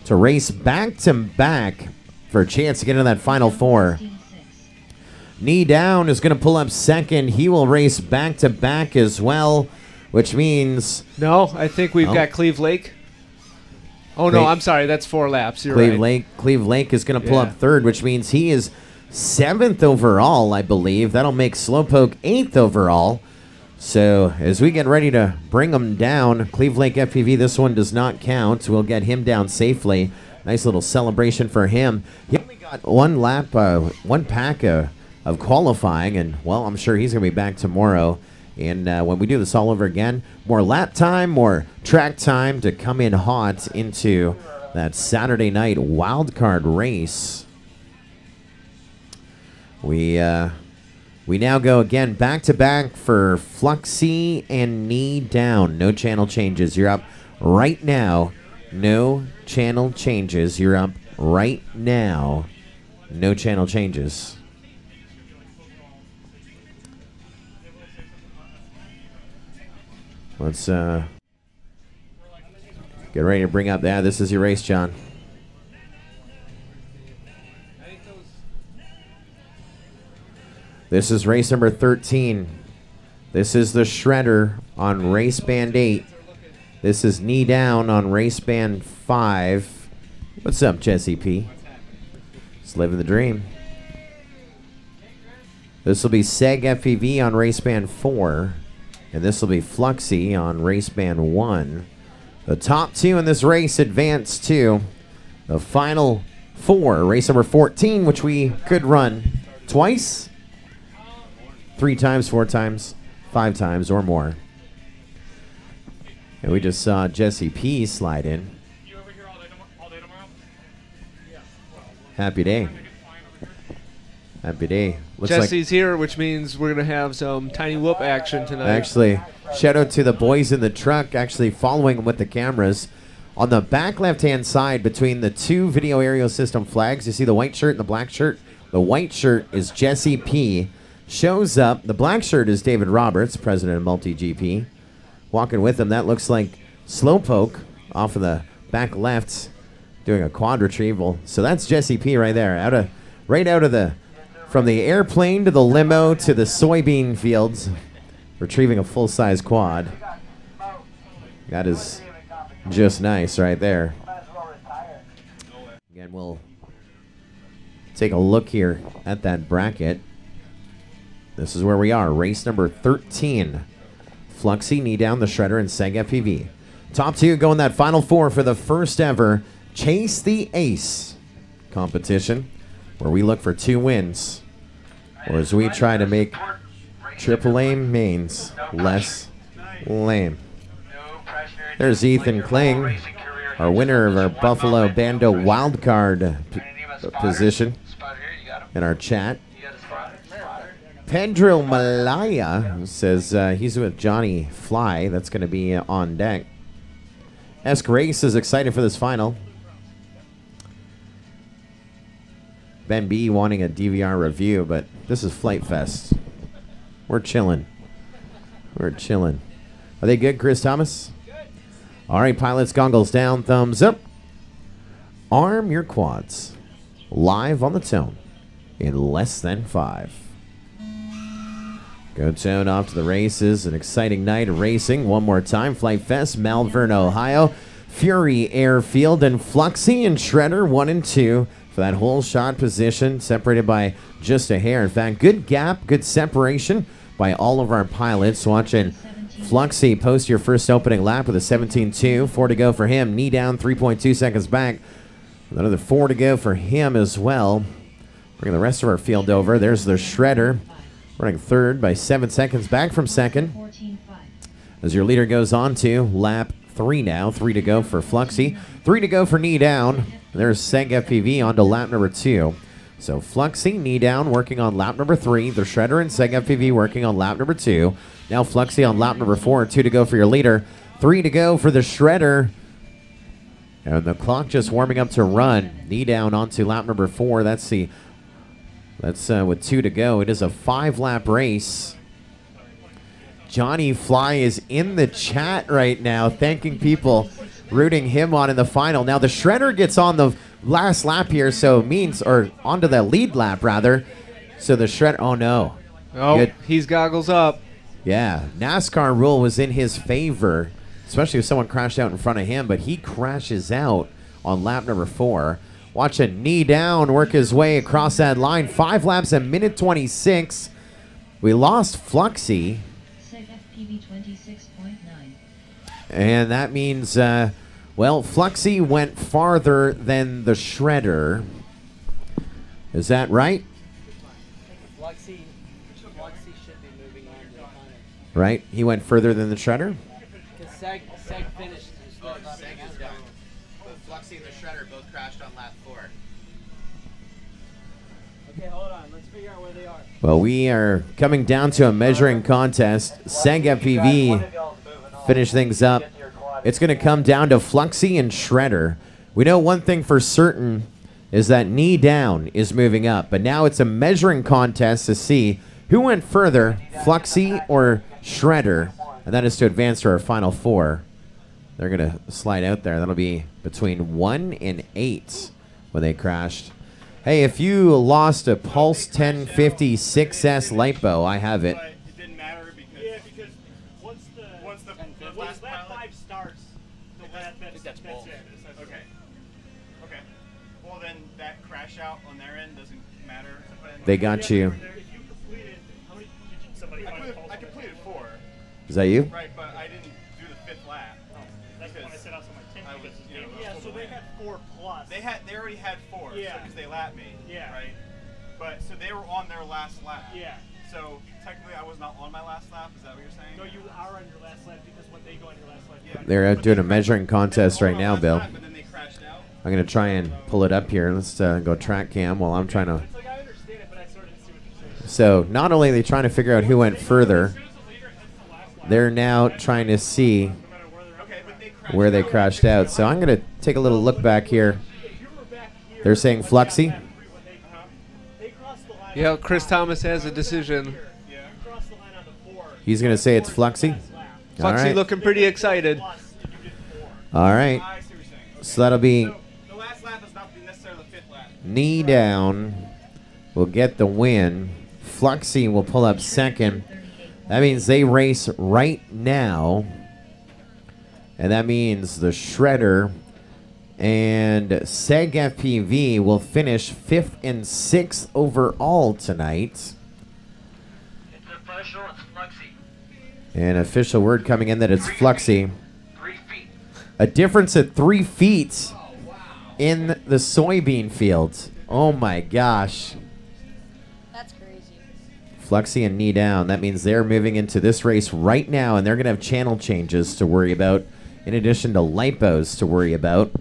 to race back-to-back for a chance to get into that final 4. 16-6. Knee down is going to pull up second. He will race back-to-back as well, which means No, I think we've Oh. got Cleve Lake. Oh, no, Wait. I'm sorry. That's 4 laps. You're Cleve right. Lake is going to pull Yeah. up third, which means he is 7th overall, I believe. That'll make Slowpoke 8th overall. So as we get ready to bring him down, Cleve Lake FPV, this one does not count. We'll get him down safely. Nice little celebration for him. He only got 1 lap, 1 pack of qualifying, and, well, I'm sure he's going to be back tomorrow. And when we do this all over again, more lap time, more track time to come in hot into that Saturday night wildcard race. We now go again back-to-back for Fluxy and Knee Down. No channel changes. You're up right now. No channel changes. You're up right now. No channel changes. Let's get ready to bring up. Yeah, this is your race, John. This is race number 13. This is the Shredder on race band 8. This is Knee Down on race band 5. What's up, Jesse P? Just living the dream. This will be Seg FPV on race band 4. And this will be Fluxy on race band 1. The top 2 in this race advance to the final 4. Race number 14, which we could run twice, 3 times, 4 times, 5 times, or more. And we just saw Jesse P slide in. You over here all day tomorrow? Happy day. Happy day. Looks like Jesse's here, which means we're going to have some tiny whoop action tonight. actually, shout out to the boys in the truck actually following them with the cameras. On the back left-hand side between the 2 video aerial system flags, you see the white shirt and the black shirt. The white shirt is Jesse P. Shows up. The black shirt is David Roberts, president of MultiGP. Walking with him, that looks like Slowpoke off of the back left doing a quad retrieval. So that's Jesse P right there. Right out of the, from the airplane to the limo to the soybean fields, retrieving a full-size quad. That is just nice right there. Again, we'll take a look here at that bracket. This is where we are. Race number 13. Fluxy, Knee Down, the Shredder, and Seg FPV. Top 2 going that final 4 for the first ever Chase the Ace competition, where we look for 2 wins, or as we try to make Triple A mains less lame. There's Ethan Kling, our winner of our Buffalo Bando wildcard position in our chat. Pedro Malaya says he's with Johnny Fly. That's going to be on deck. Esk Race is excited for this final. Ben B wanting a DVR review, but this is FliteFest. We're chilling. We're chilling. Are they good, Chris Thomas? All right, pilots, goggles down, thumbs up. Arm your quads. Live on the tone in less than 5. Go tone off to the races. An exciting night of racing. One more time. FliteFest, Malvern, Ohio. Fury Airfield and Fluxy and Shredder 1 and 2 for that whole shot position, separated by just a hair. In fact, good gap, good separation by all of our pilots. Watching Fluxy, post your first opening lap with a 17.2. 4 to go for him. Knee down, 3.2 seconds back. Another 4 to go for him as well. Bring the rest of our field over. There's the Shredder, running third by 7 seconds back from second. 14.5. As your leader goes on to lap 3 now. 3 to go for Fluxy. 3 to go for Knee Down. There's Seg FPV on to lap number 2. So Fluxy, Knee Down, working on lap number 3. The Shredder and Seg FPV working on lap number 2. Now Fluxy on lap number 4. 2 to go for your leader. 3 to go for the Shredder. And the clock just warming up to run. Knee Down onto lap number 4. That's with 2 to go. It is a 5-lap race. Johnny Fly is in the chat right now, thanking people, rooting him on in the final. Now the Shredder gets on the last lap here, so it means, or onto the lead lap rather. So the Shredder, oh no. Oh, he's goggles up. Yeah, NASCAR rule was in his favor, especially if someone crashed out in front of him, but he crashes out on lap number 4. Watch a Knee Down work his way across that line. 5 laps, a minute 26. We lost Fluxy. Seg FPV 26.9. And that means, well, Fluxy went farther than the Shredder. Is that right? Fluxy should be moving on to the final. Right? He went further than the Shredder? Because Seg finished. Seg is done. But Fluxy and the Shredder both crashed on lap 4. Okay, hold on. Let's figure out where they are. Well, we are coming down to a measuring contest. Seg FPV finish things up. It's going to come down to Fluxy and Shredder. We know one thing for certain is that Knee Down is moving up, but now it's a measuring contest to see who went further, Fluxy or Shredder, and that is to advance to our final 4. They're going to slide out there. That'll be between 1 and 8 when they crashed. Hey, if you lost a Pulse 1050 6S LiPo, I have it. But it didn't matter because once lap 5 starts, that's it. Okay. Okay. Well then that crash out on their end doesn't matter. They got you. If you completed, how many did somebody I completed 4. Is that you? Right, but I didn't do the 5th lap. That's when I set out on my 10 because yeah, so they had 4 plus. They already had 4, yeah, because they lapped me. Yeah. Right. But so they were on their last lap. Yeah. So technically I was not on my last lap. Is that what you're saying? No, you are on your last lap because when they go on your last lap. Yeah. They're out doing a measuring contest right now, Bill. Lap, but then they crashed out. I'm going to try and pull it up here. Let's go track cam while I'm trying to. It's like I understand it, but I sort of see what you're saying. So not only are they trying to figure out who went further, they're now trying to see where they crashed out. So I'm going to take a little look back here. They're saying Fluxy. Yeah, Chris Thomas has a decision. He's going to say it's Fluxy. All Fluxy right. looking pretty excited. All right. So that'll be The last lap is not necessarily the 5th lap. Knee Down will get the win. Fluxy will pull up second. That means they race right now. And that means the Shredder and Seg FPV will finish 5th and 6th overall tonight. It's official, it's Fluxy. An official word coming in that it's Fluxy. 3 feet. A difference of 3 feet in the soybean field. Oh my gosh. That's crazy. Fluxy and Knee Down. That means they're moving into this race right now, and they're going to have channel changes to worry about, in addition to LiPos to worry about.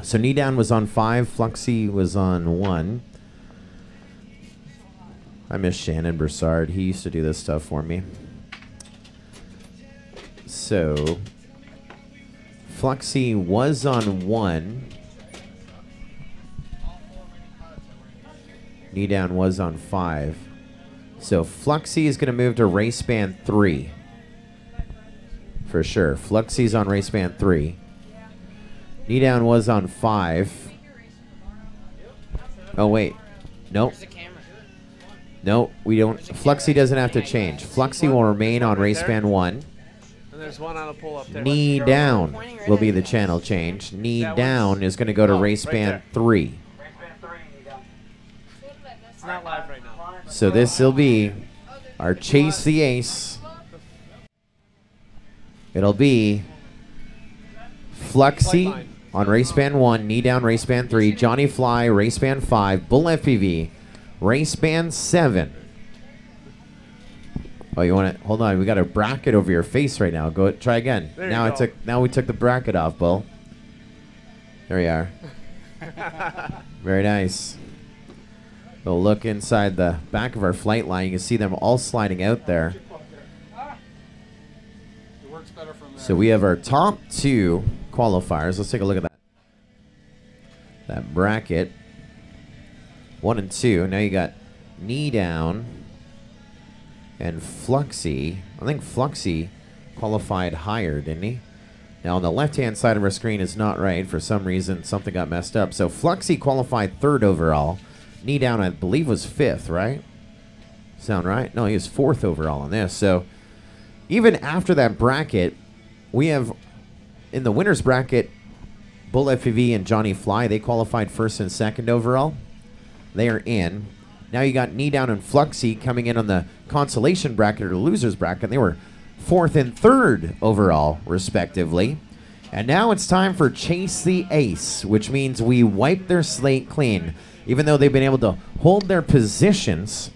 So Knee Down was on 5, Fluxy was on 1. I miss Shannon Broussard. He used to do this stuff for me. So Fluxy was on 1. Knee Down was on 5. So Fluxy is going to move to race band 3. For sure. Fluxy's on race band 3. Knee Down was on 5. Oh, wait. Nope. No, we don't. Fluxy doesn't have to change. Fluxy will remain on race band 1. And there's one on a pull up there. Knee Down will be the channel change. Knee Down is going to go to race band 3. It's not live right now. So this will be our Chase the Ace it'll be Fluxy on race band 1, knee down race band 3, Johnny Fly race band 5, Bull FPV race band 7. Oh, you want to hold on? We got a bracket over your face right now. Go try again. Now we took the bracket off, Bull. There we are. Very nice. We'll look inside the back of our flight line. You can see them all sliding out there. So we have our top 2 qualifiers. Let's take a look at that bracket. 1 and 2. Now you got knee down and Fluxy. I think Fluxy qualified higher, didn't he? Now on the left-hand side of our screen is not right. For some reason, something got messed up. So Fluxy qualified 3rd overall. Knee down, I believe, was 5th, right? Sound right? No, he was 4th overall on this. So even after that bracket, we have in the winners bracket, Bull FPV and Johnny Fly. They qualified 1st and 2nd overall. They are in. Now you got knee down and Fluxy coming in on the consolation bracket or the losers bracket. They were 4th and 3rd overall, respectively. And now it's time for Chase the Ace, which means we wipe their slate clean. Even though they've been able to hold their positions,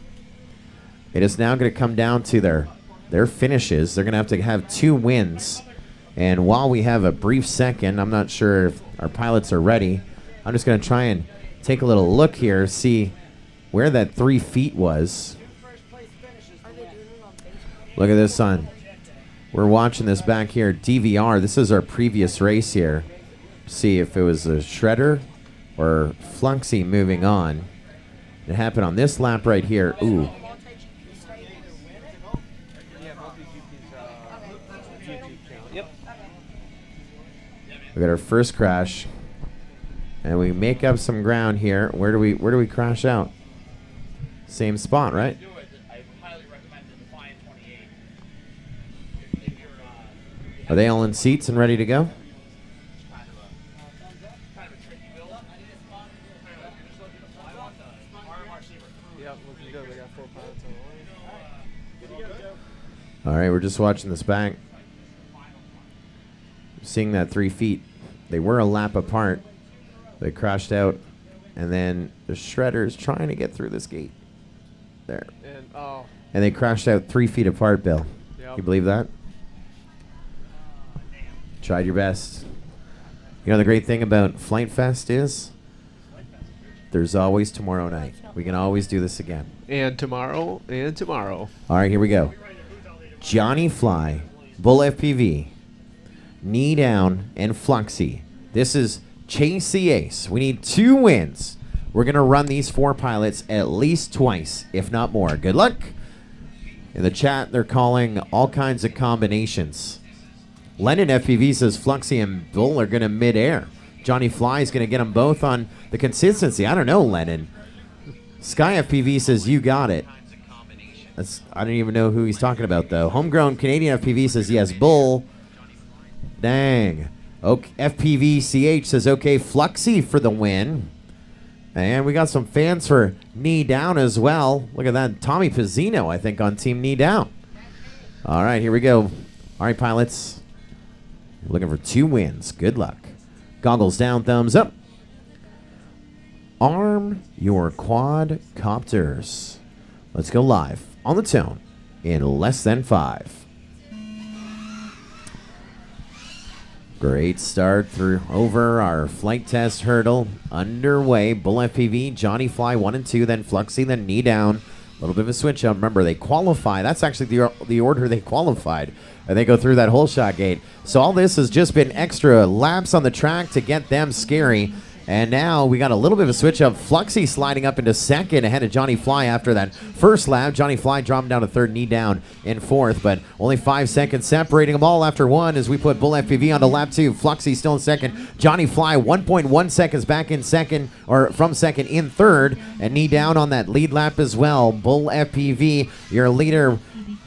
it is now going to come down to their finishes. They're going to have 2 wins. And while we have a brief second, I'm not sure if our pilots are ready. I'm just going to try and take a little look here, see where that 3 feet was. Look at this, son. We're watching this back here, DVR. This is our previous race here. See if it was a shredder or Fluxy moving on. It happened on this lap right here. Ooh. We got our first crash, and we make up some ground here. Where do we crash out? Same spot, right? Are they all in seats and ready to go? All right, we're just watching this back. Seeing that 3 feet. They were a lap apart. They crashed out, and then the shredder's trying to get through this gate. There. And they crashed out 3 feet apart, Bill. Yep. You believe that? Tried your best. You know the great thing about FliteFest is there's always tomorrow night. We can always do this again. And tomorrow, and tomorrow. All right, here we go. Johnny Fly, Bull FPV, knee down, and Fluxy. This is Chase the Ace. We need 2 wins. We're going to run these 4 pilots at least twice, if not more. Good luck. In the chat, they're calling all kinds of combinations. Lennon FPV says Fluxy and Bull are going to mid-air. Johnny Fly is going to get them both on the consistency. I don't know, Lennon. Sky FPV says you got it. I don't even know who he's talking about, though. Homegrown Canadian FPV says yes, Bull. Dang. Okay, FPV CH says okay, Fluxy for the win. And we got some fans for knee down as well. Look at that. Tommy Pizzino, I think, on team knee down. All right, here we go. All right, pilots. Looking for 2 wins. Good luck. Goggles down, thumbs up. Arm your quadcopters. Let's go live on the tone in less than 5. Great start through over our flight test hurdle. Underway. Bull FPV, Johnny Fly 1 and 2, then Fluxy, then knee down. A little bit of a switch up. Remember, they qualify. That's actually the order they qualified. And they go through that whole shot gate. So all this has just been extra laps on the track to get them scary. And now we got a little bit of a switch up. Fluxy sliding up into 2nd ahead of Johnny Fly after that first lap. Johnny Fly dropping down to 3rd, knee down in 4th, but only 5 seconds separating them all after 1 as we put Bull FPV onto lap 2. Fluxy still in 2nd. Johnny Fly 1.1 seconds back in 2nd, or from 2nd in 3rd, and knee down on that lead lap as well. Bull FPV, your leader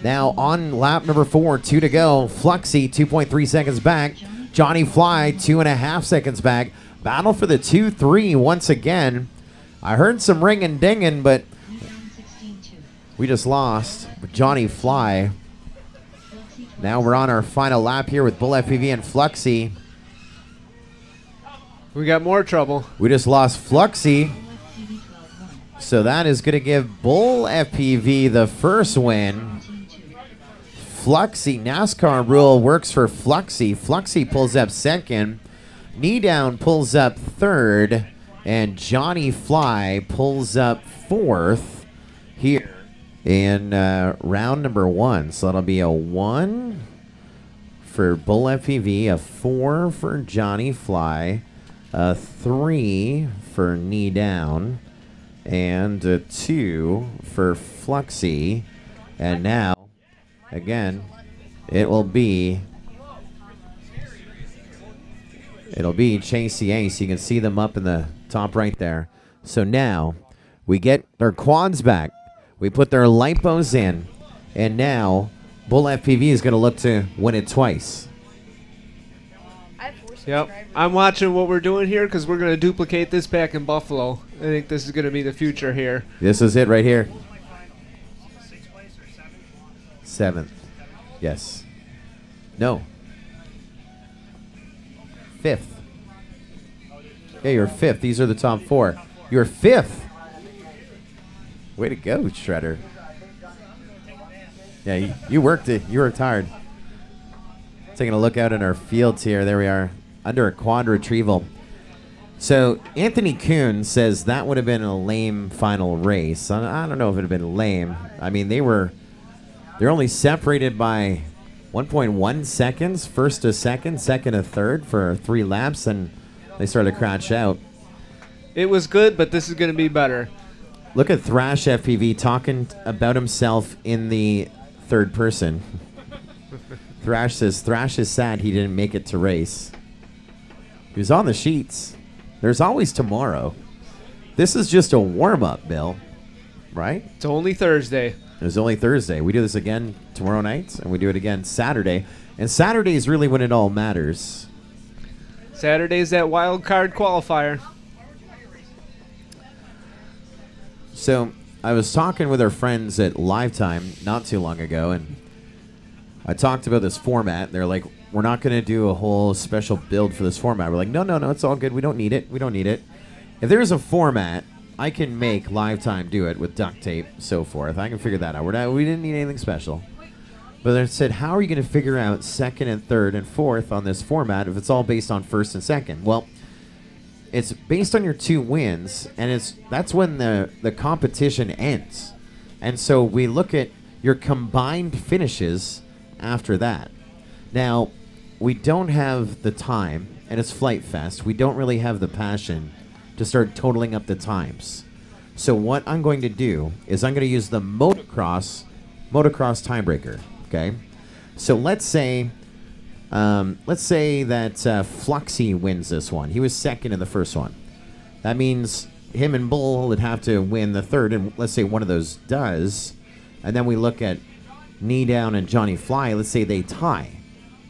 now on lap number 4, 2 to go. Fluxy 2.3 seconds back. Johnny Fly 2.5 seconds back. Battle for the 2-3 once again. I heard some ring and dinging, but we just lost. But Johnny Fly Now we're on our final lap here with Bull FPV and Fluxy. We got more trouble. We just lost Fluxy. So that is going to give Bull FPV the first win. Fluxy, NASCAR rule works for Fluxy. Fluxy pulls up second. Knee Down pulls up third. And Johnny Fly pulls up fourth here in round number 1. So that'll be a 1 for Bull FPV, a 4 for Johnny Fly, a 3 for Knee Down, and a 2 for Fluxy. And now, again, it'll be Chase the Ace. You can see them up in the top right there. So now we get their quads back. We put their lipos in. And now Bull FPV is going to look to win it twice. Yep. I'm watching what we're doing here because we're going to duplicate this back in Buffalo. I think this is going to be the future here. This is it right here. 7th. Yes. No. 5th. Yeah, you're 5th. These are the top 4. You're 5th. Way to go, Shredder. Yeah, you worked it. You worked hard. Taking a look out at our fields here. There we are. Under a quad retrieval. So Anthony Kuhn says that would have been a lame final race. I don't know if it would have been lame. I mean, they're only separated by 1.1 seconds, first to second, second to third for 3 laps, and they started to crash out. It was good, but this is going to be better. Look at Thrash FPV talking about himself in the third person. Thrash says Thrash is sad he didn't make it to race. He was on the sheets. There's always tomorrow. This is just a warm-up, Bill. Right? It's only Thursday. It's only Thursday. We do this again tomorrow night, and we do it again Saturday. And Saturday is really when it all matters. Saturday's that wild card qualifier. So I was talking with our friends at Lifetime not too long ago, and I talked about this format. They're like, we're not going to do a whole special build for this format. We're like, no, it's all good. We don't need it. We don't need it. If there's a format, I can make Lifetime do it with duct tape, so forth. I can figure that out. We didn't need anything special. But they said, how are you going to figure out second and third and fourth on this format if it's all based on first and second? Well, it's based on your 2 wins, and that's when the competition ends. And so we look at your combined finishes after that. Now, we don't have the time, and it's FliteFest. We don't really have the passion to start totaling up the times. So what I'm going to do is I'm going to use the motocross tiebreaker. Okay, so let's say that Fluxy wins this one. He was second in the first one. That means him and Bull would have to win the third, and let's say one of those does, and then we look at Knee Down and Johnny Fly. Let's say they tie,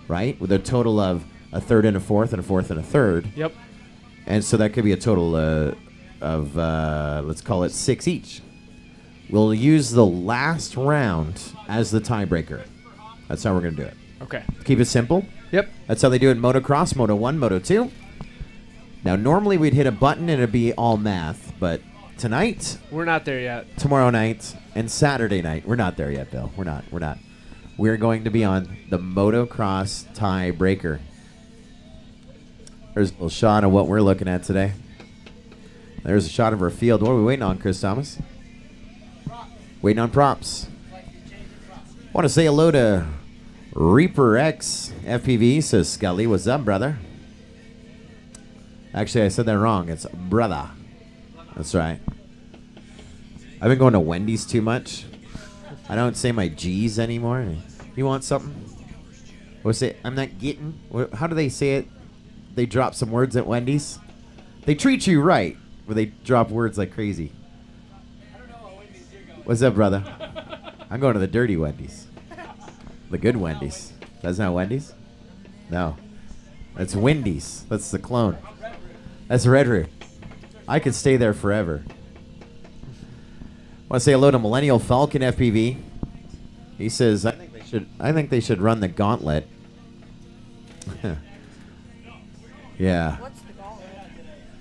right, with a total of a third and a fourth and a fourth and a third. Yep. And so that could be a total of let's call it 6 each. We'll use the last round as the tiebreaker. That's how we're going to do it. Okay. Keep it simple. Yep. That's how they do it in motocross, Moto 1, Moto 2. Now, normally we'd hit a button and it'd be all math, but tonight... We're not there yet. Tomorrow night and Saturday night. We're not there yet, Bill. We're not. We're going to be on the motocross tiebreaker. There's a little shot of what we're looking at today. There's a shot of our field. What are we waiting on, Chris Thomas? Waiting on props. I want to say hello to Reaper X FPV, says Scully. What's up, brother? Actually, I said that wrong. It's brother. That's right. I've been going to Wendy's too much. I don't say my G's anymore. You want something? What's it? I'm not getting. How do they say it? They drop some words at Wendy's. They treat you right, but they drop words like crazy. What's up, brother? I'm going to the dirty Wendy's. The good Wendy's. That's not Wendy's? No. That's Wendy's. That's the clone. That's Red Root. I could stay there forever. I want to say hello to Millennial Falcon FPV. He says, I think they I think they should run the gauntlet. Yeah. What's the gauntlet?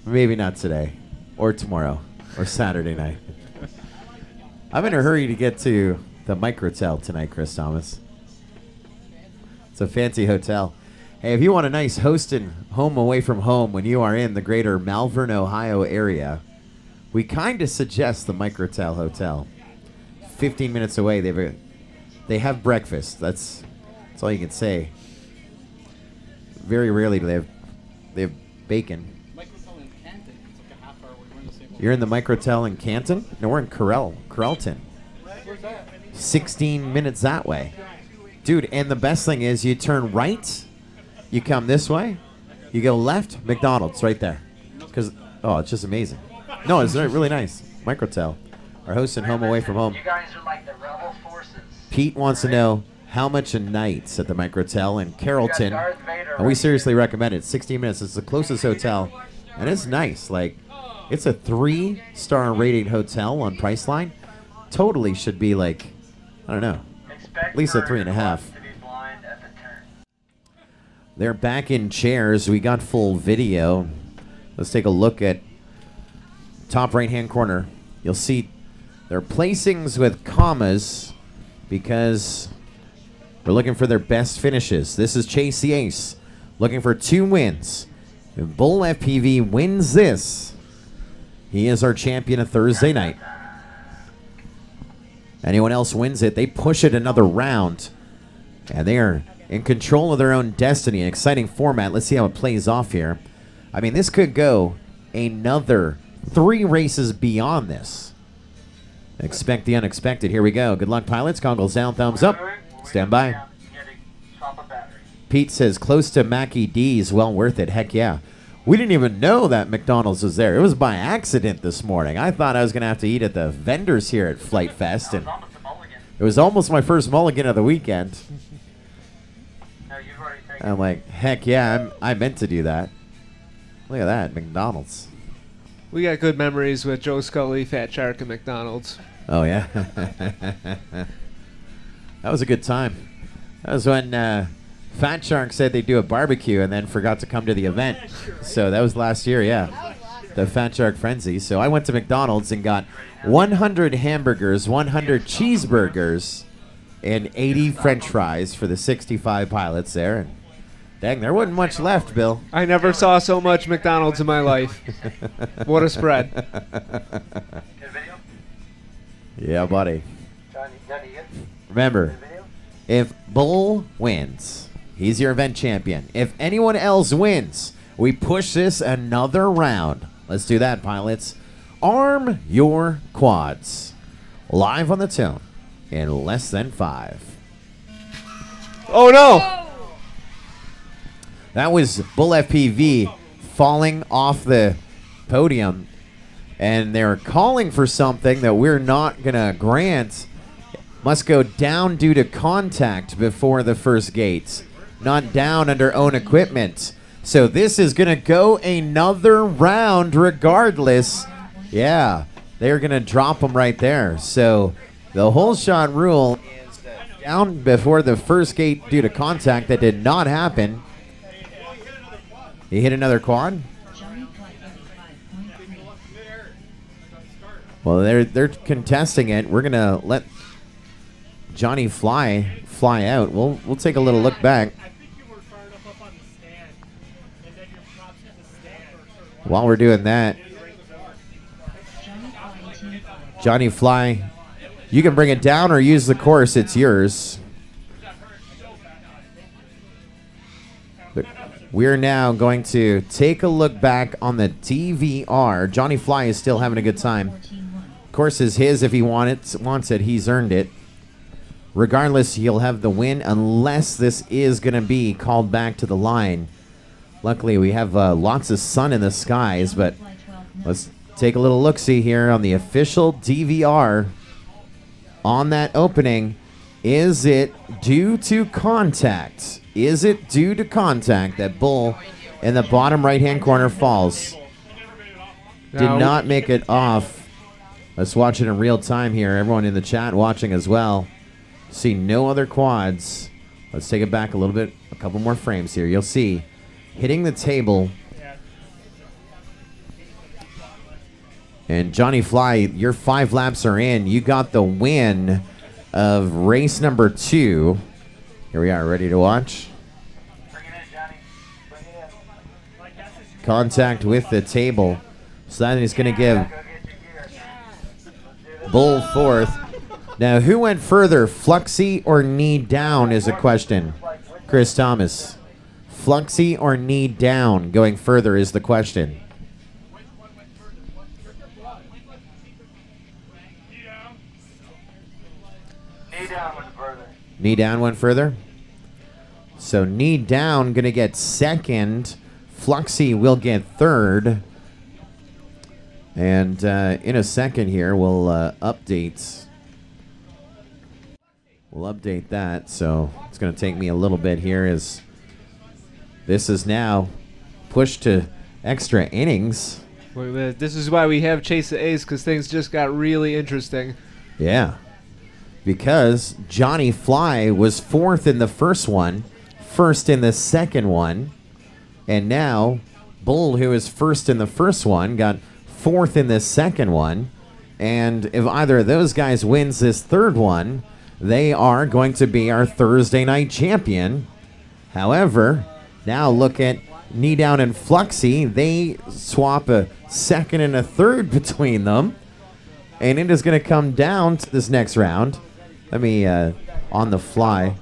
Maybe not today, or tomorrow, or Saturday night. I'm in a hurry to get to the Microtel tonight, Chris Thomas. It's a fancy hotel. Hey, if you want a nice hosting home away from home when you are in the greater Malvern, Ohio area, we kind of suggest the Microtel Hotel. 15 minutes away, they have breakfast. That's all you can say. Very rarely do they have bacon. You're in the Microtel in Canton? No, we're in Carrollton. 16 minutes that way. Dude, and the best thing is you turn right, you come this way, you go left, McDonald's right there. Oh, it's just amazing. No, it's really nice. Microtel. Our host and home away from home. You guys are like the rebel forces. Pete wants to know how much a night at the Microtel in Carrollton. And we seriously recommend it. 16 minutes. It's the closest hotel. And it's nice. Like, it's a 3-star rated hotel on Priceline. Totally should be like, I don't know, at least a 3.5. They're back in chairs. We got full video. Let's take a look at top right-hand corner. You'll see their placings with commas because we're looking for their best finishes. This is Chase the Ace looking for 2 wins. If Bull FPV wins this, he is our champion of Thursday night. Anyone else wins it, they push it another round. And they are in control of their own destiny. An exciting format. Let's see how it plays off here. I mean, this could go another 3 races beyond this. Expect the unexpected. Here we go. Good luck, pilots. Goggles down, thumbs up. Stand by. Pete says, close to Mackie D's. Well worth it. Heck yeah. We didn't even know that McDonald's was there. It was by accident this morning. I thought I was going to have to eat at the vendors here at FliteFest, and it was almost my first mulligan of the weekend. I'm like, heck yeah, I meant to do that. Look at that, McDonald's. We got good memories with Joe Scully, Fat Shark, and McDonald's. Oh, yeah? That was a good time. That was when Fat Shark said they'd do a barbecue and then forgot to come to the event. So that was last year, yeah. The Fat Shark Frenzy. So I went to McDonald's and got 100 hamburgers, 100 cheeseburgers, and 80 French fries for the 65 pilots there. And dang, there wasn't much left, Bill. I never saw so much McDonald's in my life. What a spread. Yeah, buddy. Remember, if Bull wins, he's your event champion. If anyone else wins, we push this another round. Let's do that, pilots. Arm your quads. Live on the tone in less than 5. Oh, no. That was Bull FPV falling off the podium, and they're calling for something that we're not going to grant. Must go down due to contact before the first gates, not down under own equipment. So this is going to go another round regardless. Yeah, they're going to drop them right there. So the whole shot rule is down before the first gate due to contact. That did not happen. He hit another quad? Well, they're contesting it. We're gonna let Johnny fly out. We'll take a little look back. While we're doing that, Johnny Fly, you can bring it down or use the course. It's yours. We're now going to take a look back on the DVR. Johnny Fly is still having a good time. Course is his if he wants it. He's earned it. Regardless, he'll have the win unless this is going to be called back to the line. Luckily, we have lots of sun in the skies, but let's take a little look-see here on the official DVR on that opening. Is it due to contact? Is it due to contact that Bull in the bottom right-hand corner falls? Did not make it off. Let's watch it in real time here. Everyone in the chat watching as well. See no other quads. Let's take it back a little bit, a couple more frames here. You'll see hitting the table. And Johnny Fly, your 5 laps are in. You got the win of race number 2. Here we are, ready to watch. Bring it in, Johnny. Bring it in. Contact with the table. So that is going to give Bull 4th. Now, who went further, Fluxy or knee down is a question. Chris Thomas. Fluxy or knee down going further is the question. Knee down went further. Knee down went further. So knee down going to get 2nd. Fluxy will get 3rd. And in a second here, we'll update. We'll update that. So it's going to take me a little bit here as this is now pushed to extra innings. Well, this is why we have Chase the Ace, because things just got really interesting. Yeah. Because Johnny Fly was 4th in the first one, 1st in the second one, and now Bull, who is 1st in the first one, got 4th in the second one, and if either of those guys wins this 3rd one, they are going to be our Thursday night champion. However, now look at Knee Down and Fluxy. They swap a 2nd and a 3rd between them, and it is going to come down to this next round. Let me, on the fly.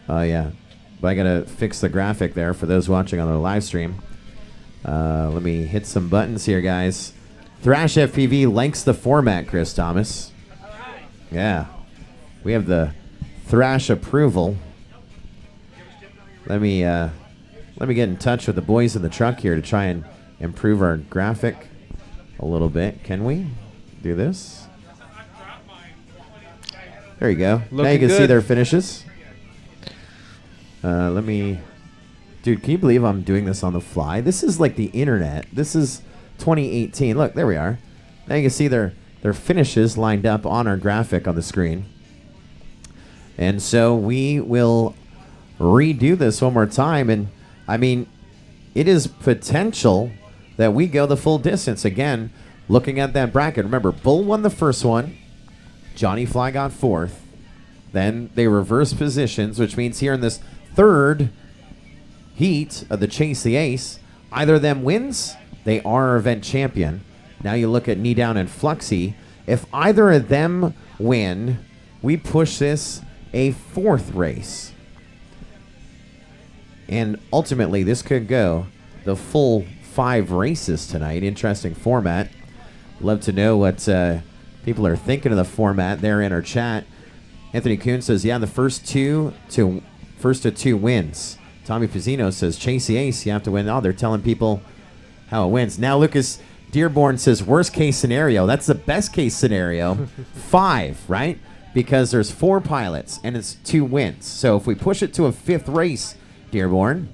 Oh, yeah. But I got to fix the graphic there for those watching on the live stream. Let me hit some buttons here, guys. Thrash FPV likes the format, Chris Thomas. Yeah. We have the Thrash approval. Let me get in touch with the boys in the truck here to try and improve our graphic a little bit. Can we do this? There you go. Looking now you can good. see their finishes. Let me... Dude, can you believe I'm doing this on the fly? This is like the internet. This is 2018. Look, there we are. Now you can see their finishes lined up on our graphic on the screen. And so we will redo this one more time. And, I mean, it is potential that we go the full distance. Again, looking at that bracket. Remember, Bull won the first one. Johnny Fly got 4th. Then they reverse positions, which means here in this 3rd heat of the Chase the Ace, either of them wins, they are our event champion. Now you look at Knee Down and Fluxy. If either of them win, we push this a 4th race. And ultimately, this could go the full 5 races tonight. Interesting format. Love to know what people are thinking of the format there in our chat. Anthony Kuhn says, yeah, the first to two wins. Tommy Pizzino says, Chase the Ace, you have to win. Oh, they're telling people how it wins. Now Lucas Dearborn says, worst case scenario. That's the best case scenario. 5, right? Because there's 4 pilots and it's 2 wins. So if we push it to a 5th race, Dearborn,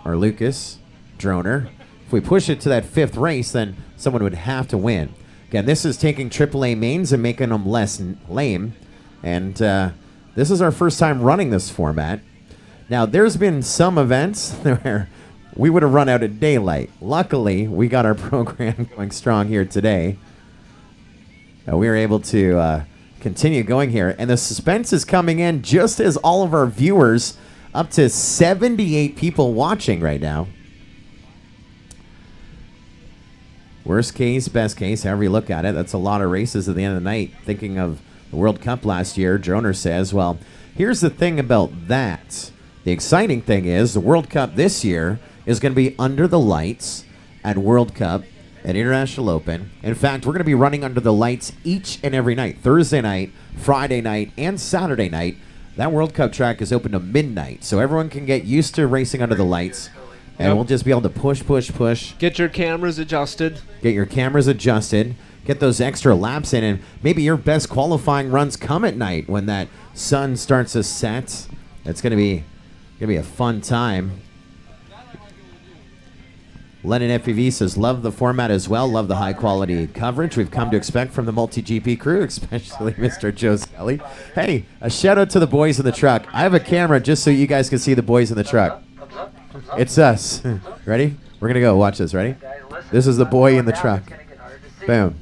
or Lucas, Droner, if we push it to that 5th race, then someone would have to win. Again, this is taking AAA mains and making them less lame. And this is our first time running this format. Now, there's been some events where we would have run out of daylight. Luckily, we got our program going strong here today. We were able to continue going here. And the suspense is coming in just as all of our viewers, up to 78 people watching right now. Worst case, best case, however you look at it. That's a lot of races at the end of the night. Thinking of the World Cup last year, Droner says, well, here's the thing about that. The exciting thing is the World Cup this year is going to be under the lights at World Cup, at International Open. In fact, we're going to be running under the lights each and every night. Thursday night, Friday night, and Saturday night. That World Cup track is open to midnight, so everyone can get used to racing under the lights. And we'll just be able to push, push, push. Get your cameras adjusted. Get your cameras adjusted. Get those extra laps in, and maybe your best qualifying runs come at night when that sun starts to set. It's gonna be a fun time. Lennon FPV says, love the format as well. Love the high quality coverage we've come to expect from the MultiGP crew, especially Mr. Joe Skelly. Hey, a shout out to the boys in the truck. I have a camera just so you guys can see the boys in the truck. It's us. Ready? We're going to go. Watch this. Ready? This is the boy in the truck. Boom.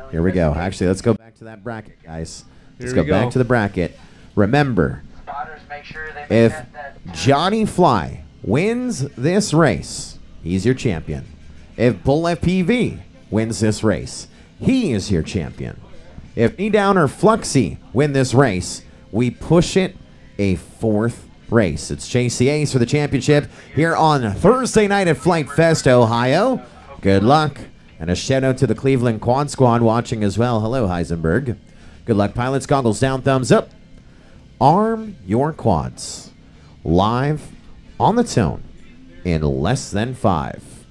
Here we go. Actually, let's go back to that bracket, guys. Let's go back to the bracket. Remember, if Johnny Fly wins this race, he's your champion. If Bull FPV wins this race, he is your champion. If Knee Down or Fluxy win this race, we push it a 4th race. It's Chase the Ace for the championship here on Thursday night at Flite Fest, Ohio. Good luck. And a shout out to the Cleveland Quad Squad watching as well. Hello, Heisenberg. Good luck, pilots. Goggles down, thumbs up. Arm your quads. Live on the tone in less than 5.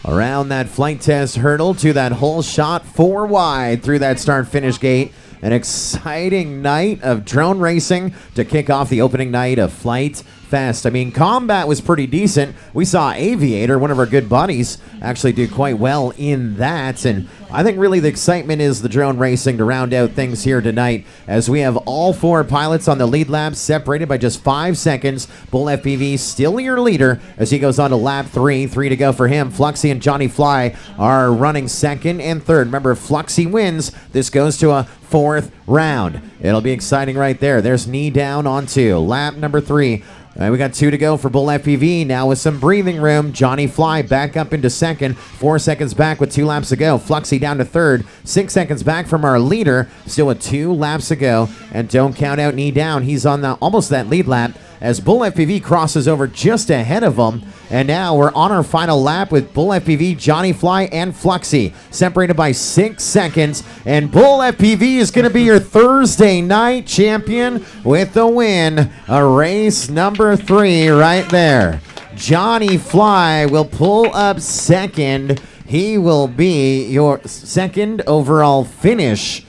Around that flight test hurdle to that hole shot 4 wide through that start-finish gate. An exciting night of drone racing to kick off the opening night of Flite Fest. I mean, combat was pretty decent. We saw Aviator, one of our good buddies, actually do quite well in that. And I think really the excitement is the drone racing to round out things here tonight, as we have all 4 pilots on the lead lap separated by just 5 seconds. Bull FPV still your leader as he goes on to lap 3. 3 to go for him. Fluxy and Johnny Fly are running 2nd and 3rd. Remember, if Fluxy wins, this goes to a 4th round. It'll be exciting right there. There's Knee Down on 2. Lap number 3. We got 2 to go for Bull FPV. Now with some breathing room, Johnny Fly back up into 2nd. 4 seconds back with 2 laps to go. Fluxy down to 3rd. 6 seconds back from our leader. Still with 2 laps to go. And don't count out Knee Down. He's on almost that lead lap as Bull FPV crosses over just ahead of him. And now we're on our final lap with Bull FPV, Johnny Fly, and Fluxy separated by 6 seconds. And Bull FPV is going to be your Thursday night champion with the win. A race number 3 right there. Johnny Fly will pull up 2nd. He will be your 2nd overall finisher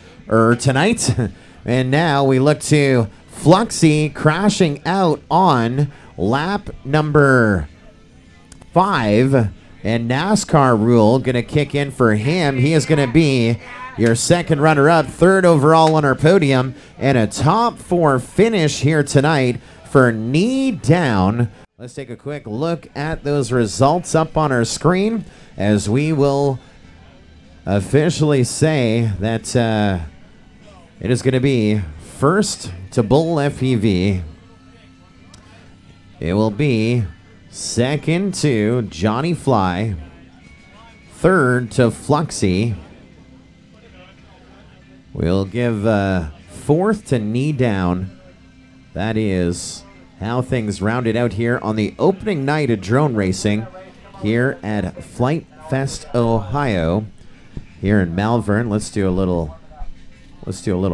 tonight. And now we look to Fluxy crashing out on lap number 5, and NASCAR rule going to kick in for him. He is going to be your 2nd runner-up, 3rd overall on our podium, and a top 4 finish here tonight for Knee Down. Let's take a quick look at those results up on our screen as we will officially say that it is going to be first to Bull FPV. It will be 2nd to Johnny Fly. 3rd to Fluxy. We'll give 4th to Knee Down. That is how things rounded out here on the opening night of drone racing here at Flite Fest, Ohio. Here in Malvern. Let's do a little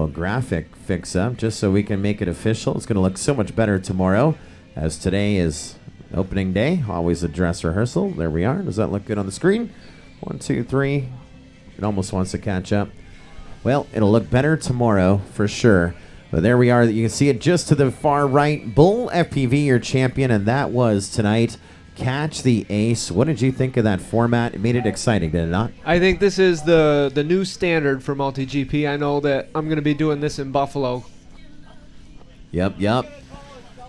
graphic fix-up just so we can make it official. It's going to look so much better tomorrow, as today is opening day. Always a dress rehearsal. There we are. Does that look good on the screen? 1, 2, 3. It almost wants to catch up. Well, it'll look better tomorrow for sure. But there we are. You can see it just to the far right. Bull FPV, your champion, and that was tonight. Catch the Ace. What did you think of that format? It made it exciting, did it not? I think this is the new standard for MultiGP. I know that I'm going to be doing this in Buffalo. Yep.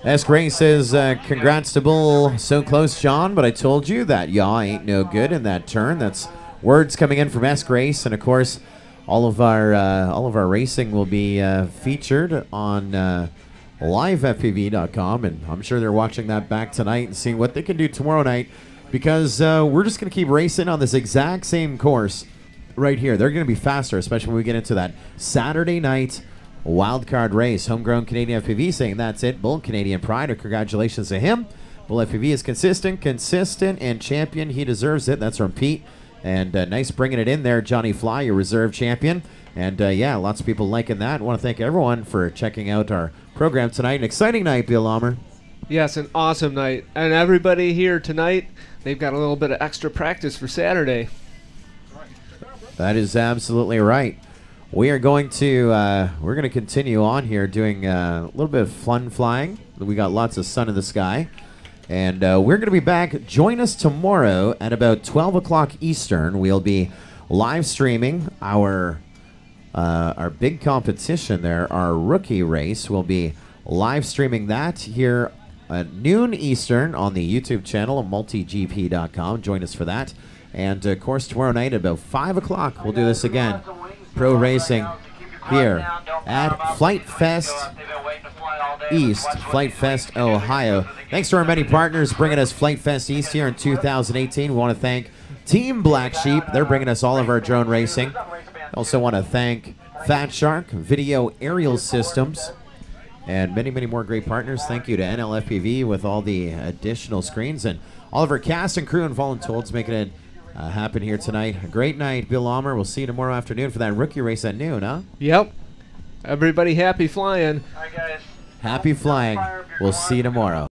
S. Ray says, congrats to Bull. So close, John, but I told you that yaw ain't no good in that turn. That's words coming in from S. Grace, and of course, all of our racing will be featured on livefpv.com, and I'm sure they're watching that back tonight and seeing what they can do tomorrow night, because we're just going to keep racing on this exact same course right here. They're going to be faster, especially when we get into that Saturday night wildcard race. Homegrown Canadian FPV saying that's it. Bull Canadian Pride, congratulations to him. Bull FPV is consistent, and champion. He deserves it. That's from Pete. And nice bringing it in there, Johnny Fly, your reserve champion. And yeah, lots of people liking that. I want to thank everyone for checking out our program tonight. An exciting night, Bill Almer. Yes, an awesome night. And everybody here tonight, they've got a little bit of extra practice for Saturday. That is absolutely right. We are going to continue on here doing a little bit of fun flying. We got lots of sun in the sky. And we're going to be back. Join us tomorrow at about 12 o'clock Eastern. We'll be live streaming our big competition there, our rookie race. We'll be live streaming that here at noon Eastern on the YouTube channel at multigp.com. Join us for that. And, of course, tomorrow night at about 5 o'clock, we'll do this again. Pro racing here at Flite Fest East, Flite Fest, Ohio. Thanks to our many partners bringing us Flite Fest East here in 2018. We want to thank Team Black Sheep. They're bringing us all of our drone racing. Also want to thank Fat Shark, Video Aerial Systems, and many, many more great partners. Thank you to NLFPV with all the additional screens and all of our cast and crew and volunteers making it happen here tonight. A great night, Bill Almer. We'll see you tomorrow afternoon for that rookie race at noon, huh? Yep. Everybody happy flying. All right, guys. Happy flying. We'll see you tomorrow.